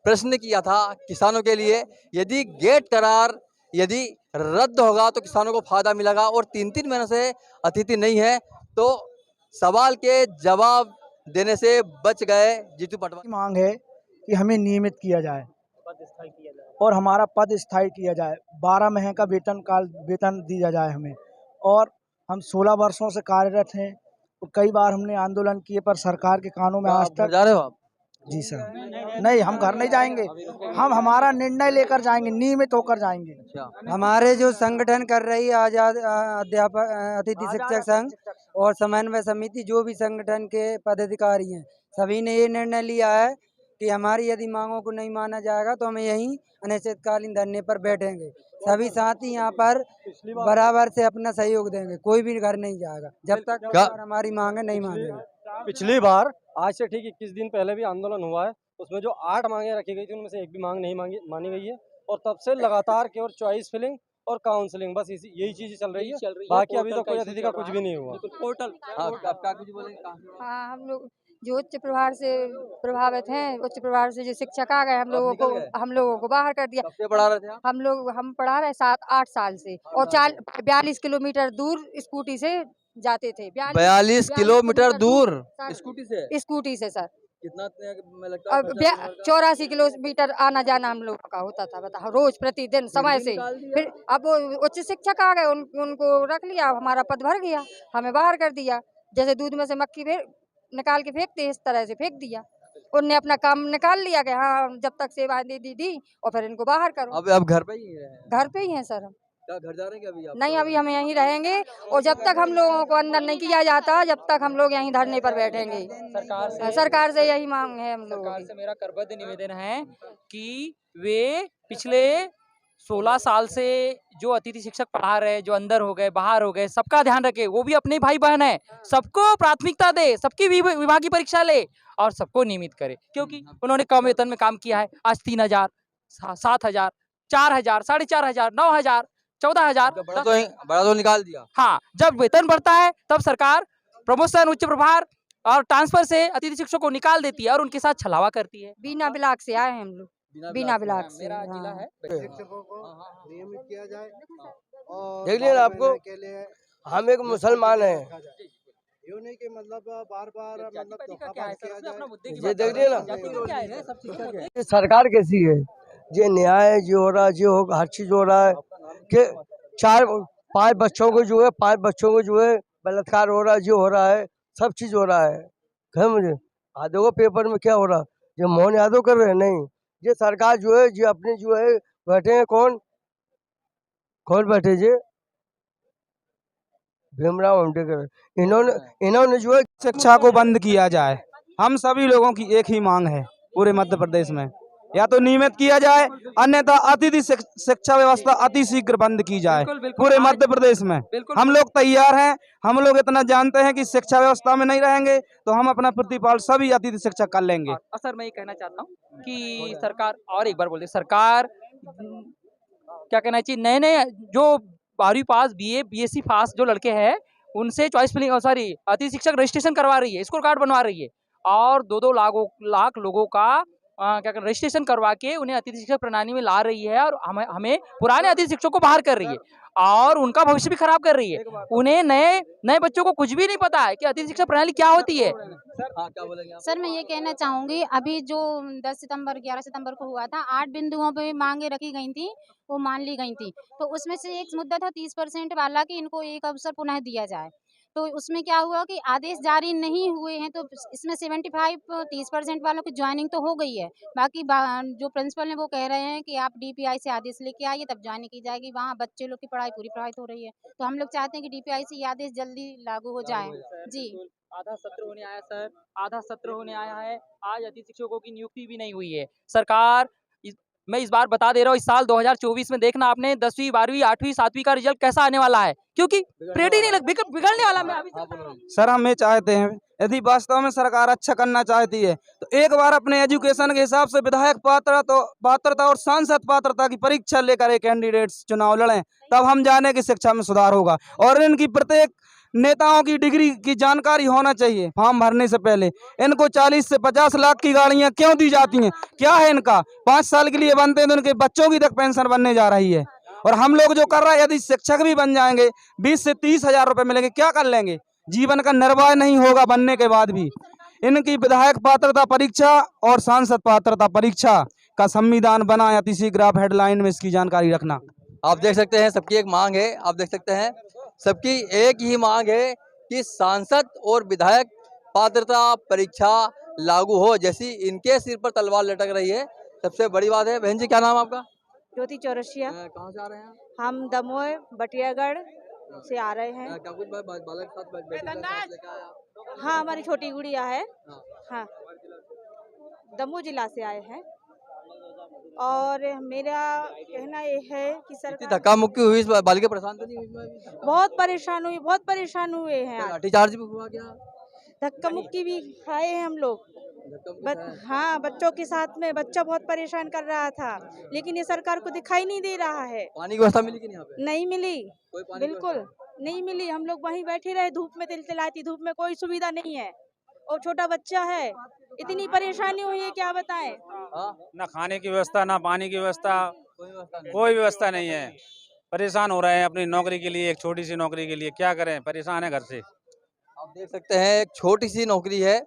प्रश्न किया था किसानों के लिए, यदि गेट करार यदि रद्द होगा तो किसानों को फायदा मिलेगा और 3-3 महीने से अतिथि नहीं है, तो सवाल के जवाब देने से बच गए जीतू पटवारी। मांग है कि हमें नियमित किया जाए और हमारा पद स्थायी किया जाए, 12 महीने का वेतन दिया जाए हमें। और हम 16 वर्षों से कार्यरत हैं और कई बार हमने आंदोलन किए पर सरकार के कानों में आज तक। जा रहे हो आप? जी सर, नहीं, हम घर नहीं जाएंगे, हम हमारा निर्णय लेकर जाएंगे, नियमित होकर जाएंगे। हमारे जो संगठन कर रही है आजाद अध्यापक अतिथि शिक्षक संघ और समन्वय समिति, जो भी संगठन के पदाधिकारी हैं, सभी ने ये निर्णय लिया है कि हमारी यदि मांगों को नहीं माना जाएगा तो हम यहीं अनिश्चितकालीन धरने पर बैठेंगे। सभी साथी यहाँ पर बराबर से अपना सहयोग देंगे, कोई भी घर नहीं जाएगा जब तक हमारी मांगे नहीं मानेंगे। पिछली बार आज से ठीक 21 दिन पहले भी आंदोलन हुआ है, उसमें जो 8 मांगे रखी गई थी उनमें से एक भी मांग नहीं मानी गई है और तब से लगातार केवल चॉइस फिलिंग और काउंसलिंग, बस यही चीज चल रही है। बाकी अभी तो कोई अतिथि का कुछ भी नहीं हुआ। पोर्टल हाँ, हम लोग जो उच्च प्रभार से प्रभावित हैं, उच्च प्रभार से जो शिक्षक आ गए, हम लोगों को बाहर कर दिया। कब से पढ़ा रहे थे आप? हम पढ़ा रहे 7-8 साल से, और 42 किलोमीटर दूर स्कूटी से जाते थे। 42 किलोमीटर दूर स्कूटी से सर। कितना में लगता अब 84 किलोमीटर आना जाना हम लोग का होता था, बताओ, रोज प्रतिदिन समय से। फिर अब वो उच्च शिक्षक आ गए, उनको रख लिया, हमारा पद भर गया, हमें बाहर कर दिया। जैसे दूध में से मक्खी निकाल के फेंकते, इस तरह से फेंक दिया। उनने अपना काम निकाल लिया कि हाँ जब तक सेवाएं दी और फिर इनको बाहर करो। अब घर पे ही है? घर पे ही हैं सर हम। क्या घर जा रहे हैं अभी आप? नहीं, अभी हम यहीं रहेंगे, और जब तक हम लोगों को अंदर नहीं किया जाता, जब तक हम लोग यहीं धरने पर बैठेंगे। सरकार से यही मांग है हम लोगों की। सरकार से मेरा करबद्ध निवेदन है कि वे पिछले 16 साल से जो अतिथि शिक्षक पढ़ा रहे, जो अंदर हो गए बाहर हो गए, सबका ध्यान रखे। वो भी अपने भाई बहन है, सबको प्राथमिकता दे, सबकी विभागीय परीक्षा ले और सबको नियमित करे, क्योंकि उन्होंने कम वेतन में काम किया है। आज 3000, 7000, 4000, 4500, 9000, 14000 बड़ा तो निकाल दिया। हाँ, जब वेतन बढ़ता है तब सरकार प्रमोशन, उच्च प्रभार और ट्रांसफर से अतिथि शिक्षकों को निकाल देती है और उनके साथ छलावा करती है। बिना ब्लॉक से आए हैं हम लोग, बिना ब्लॉक से। मेरा जिला है। शिक्षकों को नियमित किया जाए। और देख लिया ना आपको, हम एक मुसलमान हैं, यूँ नहीं कि मतलब बार-बार मतलब धोखाबाज किया जाए। ये देख लिया ना, सरकार कैसी है, ये न्याय जो हो रहा है, जो होगा हर चीज हो रहा है कि 4-5 बच्चों को जो है बलात्कार हो रहा है, जो हो रहा है सब चीज हो रहा है। कहे मुझे देखो पेपर में क्या हो रहा है, जो मोहन यादव कर रहे हैं, नहीं, ये सरकार जो है जो अपने जो है बैठे हैं, कौन बैठे जी, भीमराव अम्बेडकर, इन्होंने जो है शिक्षा को बंद किया जाए। हम सभी लोगों की एक ही मांग है पूरे मध्य प्रदेश में, या तो नियमित किया जाए, अन्यथा अतिथि शिक्षा व्यवस्था अति शीघ्र बंद की जाए पूरे मध्य प्रदेश में। हम लोग तैयार हैं, हम लोग इतना जानते हैं कि शिक्षा व्यवस्था में नहीं रहेंगे तो हम अपना प्रतिपाल सभी अतिथि शिक्षक कर लेंगे। सर मैं ये कहना चाहता हूँ कि सरकार, और एक बार बोल दे, सरकार क्या कहना चाहिए, नए जो 12वीं पास, BA BSc पास जो लड़के हैं उनसे अतिथि शिक्षक रजिस्ट्रेशन करवा रही है, स्कोर कार्ड बनवा रही है, और 2-2 लाख लोगों का रजिस्ट्रेशन करवा के उन्हें अतिथि शिक्षक प्रणाली में ला रही है, और हमें पुराने अतिथि शिक्षकों को बाहर कर रही है और उनका भविष्य भी खराब कर रही है। उन्हें नए बच्चों को कुछ भी नहीं पता है कि अतिथि शिक्षक प्रणाली क्या होती है। क्या बोलेंगे आप? सर मैं ये कहना चाहूँगी, अभी जो 10 सितंबर 11 सितंबर को हुआ था, 8 बिंदुओं पे मांगे रखी गई थी, वो मान ली गई थी। तो उसमें से एक मुद्दा था 30% वाला कि इनको एक अवसर पुनः दिया जाए। तो उसमें क्या हुआ कि आदेश जारी नहीं हुए हैं, तो इसमें 30% वालों की ज्वाइनिंग तो हो गई है। बाकी जो प्रिंसिपल हैं वो कह रहे हैं कि आप DPI से आदेश लेके आइए, तब ज्वाइनिंग की जाएगी। वहाँ बच्चे लोग की पढ़ाई पूरी प्रभावित हो रही है, तो हम लोग चाहते हैं कि DPI से ये आदेश जल्दी लागू हो जाए। जी, आधा सत्र होने आया सर, आधा सत्र होने आया है, आज अतिथि शिक्षकों की नियुक्ति भी नहीं हुई है। सरकार, मैं इस बार बता दे रहा हूँ, इस साल 2024 में देखना आपने 10वीं 12वीं 8वीं 7वीं का रिजल्ट कैसा आने वाला है, क्योंकि परेड ही नहीं बिगड़ने वाला। मैं अभी सर हम ये चाहते हैं, यदि वास्तव में सरकार अच्छा करना चाहती है तो एक बार अपने एजुकेशन के हिसाब से विधायक पात्रता और सांसद पात्रता की परीक्षा लेकर कैंडिडेट्स चुनाव लड़ें, तब हम जाने की शिक्षा में सुधार होगा। और इनकी प्रत्येक नेताओं की डिग्री की जानकारी होना चाहिए फॉर्म भरने से पहले। इनको 40 से 50 लाख की गाड़ियां क्यों दी जाती हैं, क्या है इनका? 5 साल के लिए बनते हैं तो उनके बच्चों की तक पेंशन बनने जा रही है। और हम लोग जो कर रहे हैं, यदि शिक्षक भी बन जाएंगे 20 से 30 हजार रुपए मिलेंगे, क्या कर लेंगे? जीवन का निर्वाह नहीं होगा बनने के बाद भी। इनकी विधायक पात्रता परीक्षा और सांसद पात्रता परीक्षा का संविधान बनाए अति शीघ्र। आप हेडलाइन में इसकी जानकारी रखना। आप देख सकते हैं सबकी एक मांग है, आप देख सकते हैं सबकी एक ही मांग है कि सांसद और विधायक पात्रता परीक्षा लागू हो, जैसी इनके सिर पर तलवार लटक रही है। सबसे बड़ी बात है। बहन जी क्या नाम आपका? ज्योति चौरसिया। कहाँ से आ रहे हैं? हम दमोह बटियागढ़ से आ रहे हैं। क्या कुछ बालक साथ बेटी का साथ लेकर आए आप? हाँ, हमारी छोटी गुड़िया है। हाँ, दमोह जिला से आए हैं। और मेरा कहना ये है कि सरकार धक्का मुक्की हुई, इस बालिका परेशान तो नहीं हुई? बहुत परेशान हुए हैं। लाठीचार्ज भी हुआ क्या? धक्का मुक्की भी खाए हैं हम लोग। हाँ, बच्चों के साथ में बच्चा बहुत परेशान कर रहा था, लेकिन ये सरकार को दिखाई नहीं दे रहा है। पानी की व्यवस्था मिली कि नहीं यहाँ पे? नहीं मिली, कोई पानी की बिल्कुल नहीं मिली। हम लोग वहीं बैठे रहे धूप में, तिलतिलाती धूप में, कोई सुविधा नहीं है और छोटा बच्चा है, इतनी परेशानी हुई है क्या बताएं। ना खाने की व्यवस्था, ना पानी की व्यवस्था, कोई व्यवस्था नहीं है। परेशान हो रहे हैं अपनी नौकरी के लिए, एक छोटी सी नौकरी के लिए, क्या करें, परेशान है घर से। आप देख सकते हैं एक छोटी सी नौकरी है,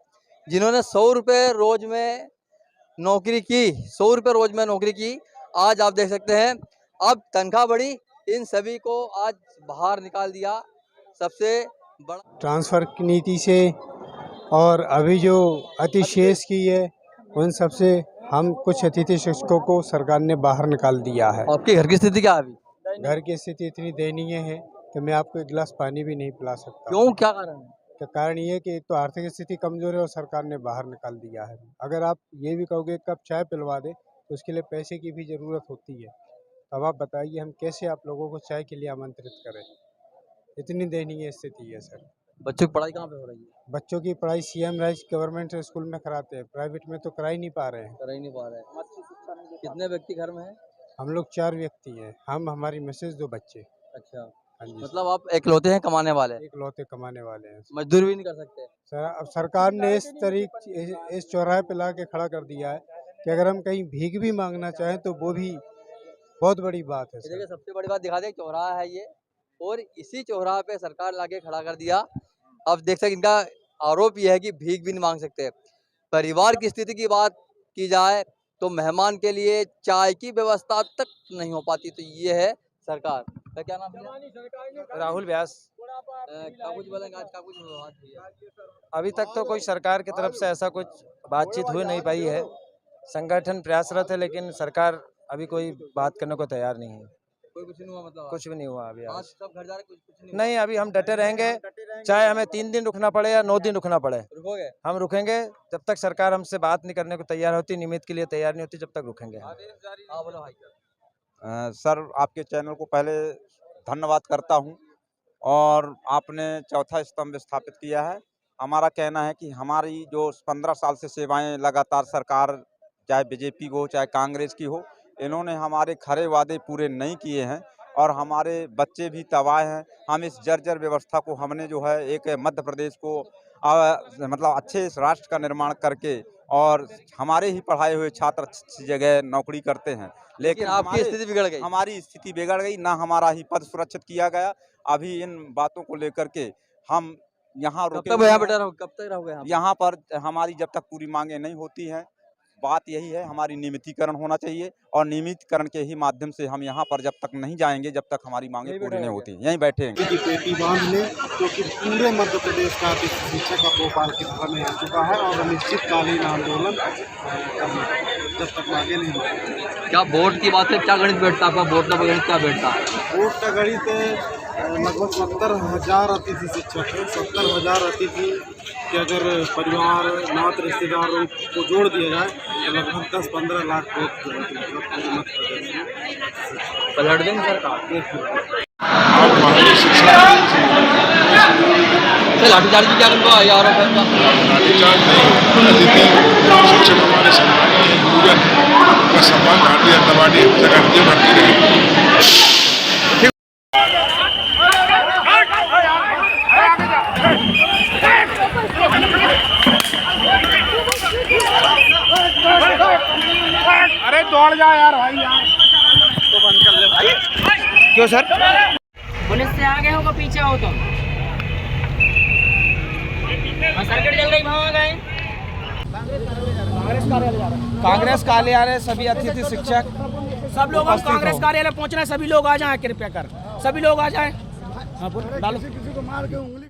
जिन्होंने 100 रुपये रोज में नौकरी की, 100 रुपये रोज में नौकरी की। आज आप देख सकते हैं अब तनख्वाह बढ़ी, इन सभी को आज बाहर निकाल दिया। सबसे बड़ा ट्रांसफ़र की नीति से और अभी जो अतिशेष की है उन सब से हम कुछ अतिथि शिक्षकों को सरकार ने बाहर निकाल दिया है। आपके घर की स्थिति क्या है अभी? घर की स्थिति इतनी दयनीय है कि मैं आपको एक गिलास पानी भी नहीं पिला सकता। क्यों, क्या कारण है? तो कारण ये कि एक तो आर्थिक स्थिति कमज़ोर है और सरकार ने बाहर निकाल दिया है। अगर आप ये भी कहोगे एक कप चाय पिलवा दे तो उसके लिए पैसे की भी ज़रूरत होती है। अब आप बताइए हम कैसे आप लोगों को चाय के लिए आमंत्रित करें, इतनी दयनीय स्थिति है सर। बच्चों की पढ़ाई कहाँ पे हो रही है? बच्चों की पढ़ाई CM राइज गवर्नमेंट स्कूल में कराते हैं, प्राइवेट में तो करा ही नहीं पा रहे हैं। करा ही नहीं पा रहे हैं। कितने व्यक्ति घर में हैं? हम लोग 4 व्यक्ति हैं, हम, हमारी मिसेज, 2 बच्चे। अच्छा, हाँ जी। मतलब आप इकलौते हैं कमाने वाले? इकलौते कमाने वाले हैं। मजदूरी भी नहीं कर सकते? सर अब सरकार ने इस चौराहे पे ला के खड़ा कर दिया है कि अगर हम कहीं भीख भी मांगना चाहें तो वो भी बहुत बड़ी बात है। देखिए सबसे बड़ी बात दिखा दे, चौराहा है ये, और इसी चौराहे पे सरकार लाके खड़ा कर दिया। अब देख सकते इनका आरोप ये है कि भीख भी नहीं मांग सकते। परिवार की स्थिति की बात की जाए तो मेहमान के लिए चाय की व्यवस्था तक नहीं हो पाती, तो ये है सरकार। क्या नाम है? राहुल व्यास। क्या कुछ बोलेंगे आज, क्या कुछ बात हुई है? अभी तक तो कोई सरकार की तरफ से ऐसा कुछ बातचीत हो नहीं पाई है। संगठन प्रयासरत है लेकिन सरकार अभी कोई बात करने को तैयार नहीं है। कोई कुछ नहीं हुआ मतलब? कुछ भी नहीं हुआ अभी आज। सब घर जा रहे, कुछ नहीं, अभी हम डटे रहेंगे, चाहे हमें 3 दिन रुकना पड़े या 9 दिन रुकना पड़े। रुकोगे? हम रुकेंगे जब तक सरकार हमसे बात नहीं करने को तैयार होती, नियमित के लिए तैयार नहीं होती, जब तक रुकेंगे। बोलो भाई। सर आपके चैनल को पहले धन्यवाद करता हूं, और आपने चौथा स्तंभ स्थापित किया है। हमारा कहना है कि हमारी जो 15 साल से सेवाएं लगातार सरकार, चाहे बीजेपी को चाहे कांग्रेस की हो, इन्होंने हमारे खरे वादे पूरे नहीं किए हैं और हमारे बच्चे भी तबाह हैं। हम इस जर्जर व्यवस्था को, हमने जो है एक मध्य प्रदेश को मतलब अच्छे राष्ट्र का निर्माण करके, और हमारे ही पढ़ाए हुए छात्र अच्छी जगह नौकरी करते हैं, लेकिन आपकी स्थिति बिगड़ गई। हमारी स्थिति बिगड़ गई, ना हमारा ही पद सुरक्षित किया गया। अभी इन बातों को लेकर के हम यहाँ रुके। कब तक रहोगे? यहाँ पर हमारी जब तक पूरी मांगे नहीं होती हैं, बात यही है, हमारी नियमितीकरण होना चाहिए, और नियमितीकरण के ही माध्यम से हम यहाँ पर जब तक नहीं जाएंगे, जब तक हमारी मांगे पूरी नहीं होती, यहीं बैठेंगे। पेटी बांध ले, क्योंकि पूरे मध्य प्रदेश का शिक्षा का भोपाल की तरह में हो चुका है और अनिश्चितकालीन आंदोलन जब तक आगे नहीं बढ़ेगा। क्या वोट की बात है, क्या गणित बैठता है? वोट का गणित क्या बैठता है? वोट का गणित लगभग 70,000 अतिथि शिक्षक है। 70,000 अतिथि के अगर परिवार, नात, रिश्तेदारों को जोड़ दिया जाए तो लगभग 10-15 लाख वोट पलट देंगे सरकार। लाठीचार्ज की क्या आरोप है? लाठीचार्ज नहीं, अतिथि शिक्षक हमारे सम्मानीय पूजन का सम्मान भारतीय जनता पार्टी सरकार करती रही। अरे दौड़ जा यार भाई, यार तो बंद कर ले भाई। क्यों सर? पुलिस से आगे हो कि पीछे हो तुम? सर्किट चल रही, वहाँ गए। कांग्रेस कार्यालय सभी अतिथि शिक्षक सब लोग हम कांग्रेस कार्यालय पहुँच रहे हैं, सभी लोग आ जाएं कृपया कर, सभी लोग आ जाएं। हाँ डालो। किसी को मार के उंगली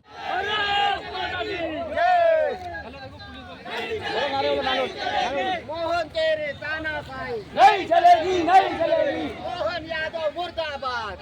मोहन तेरे तानाशाही नहीं चलेगी, नहीं चलेगी। मोहन यादव मुर्दाबाद।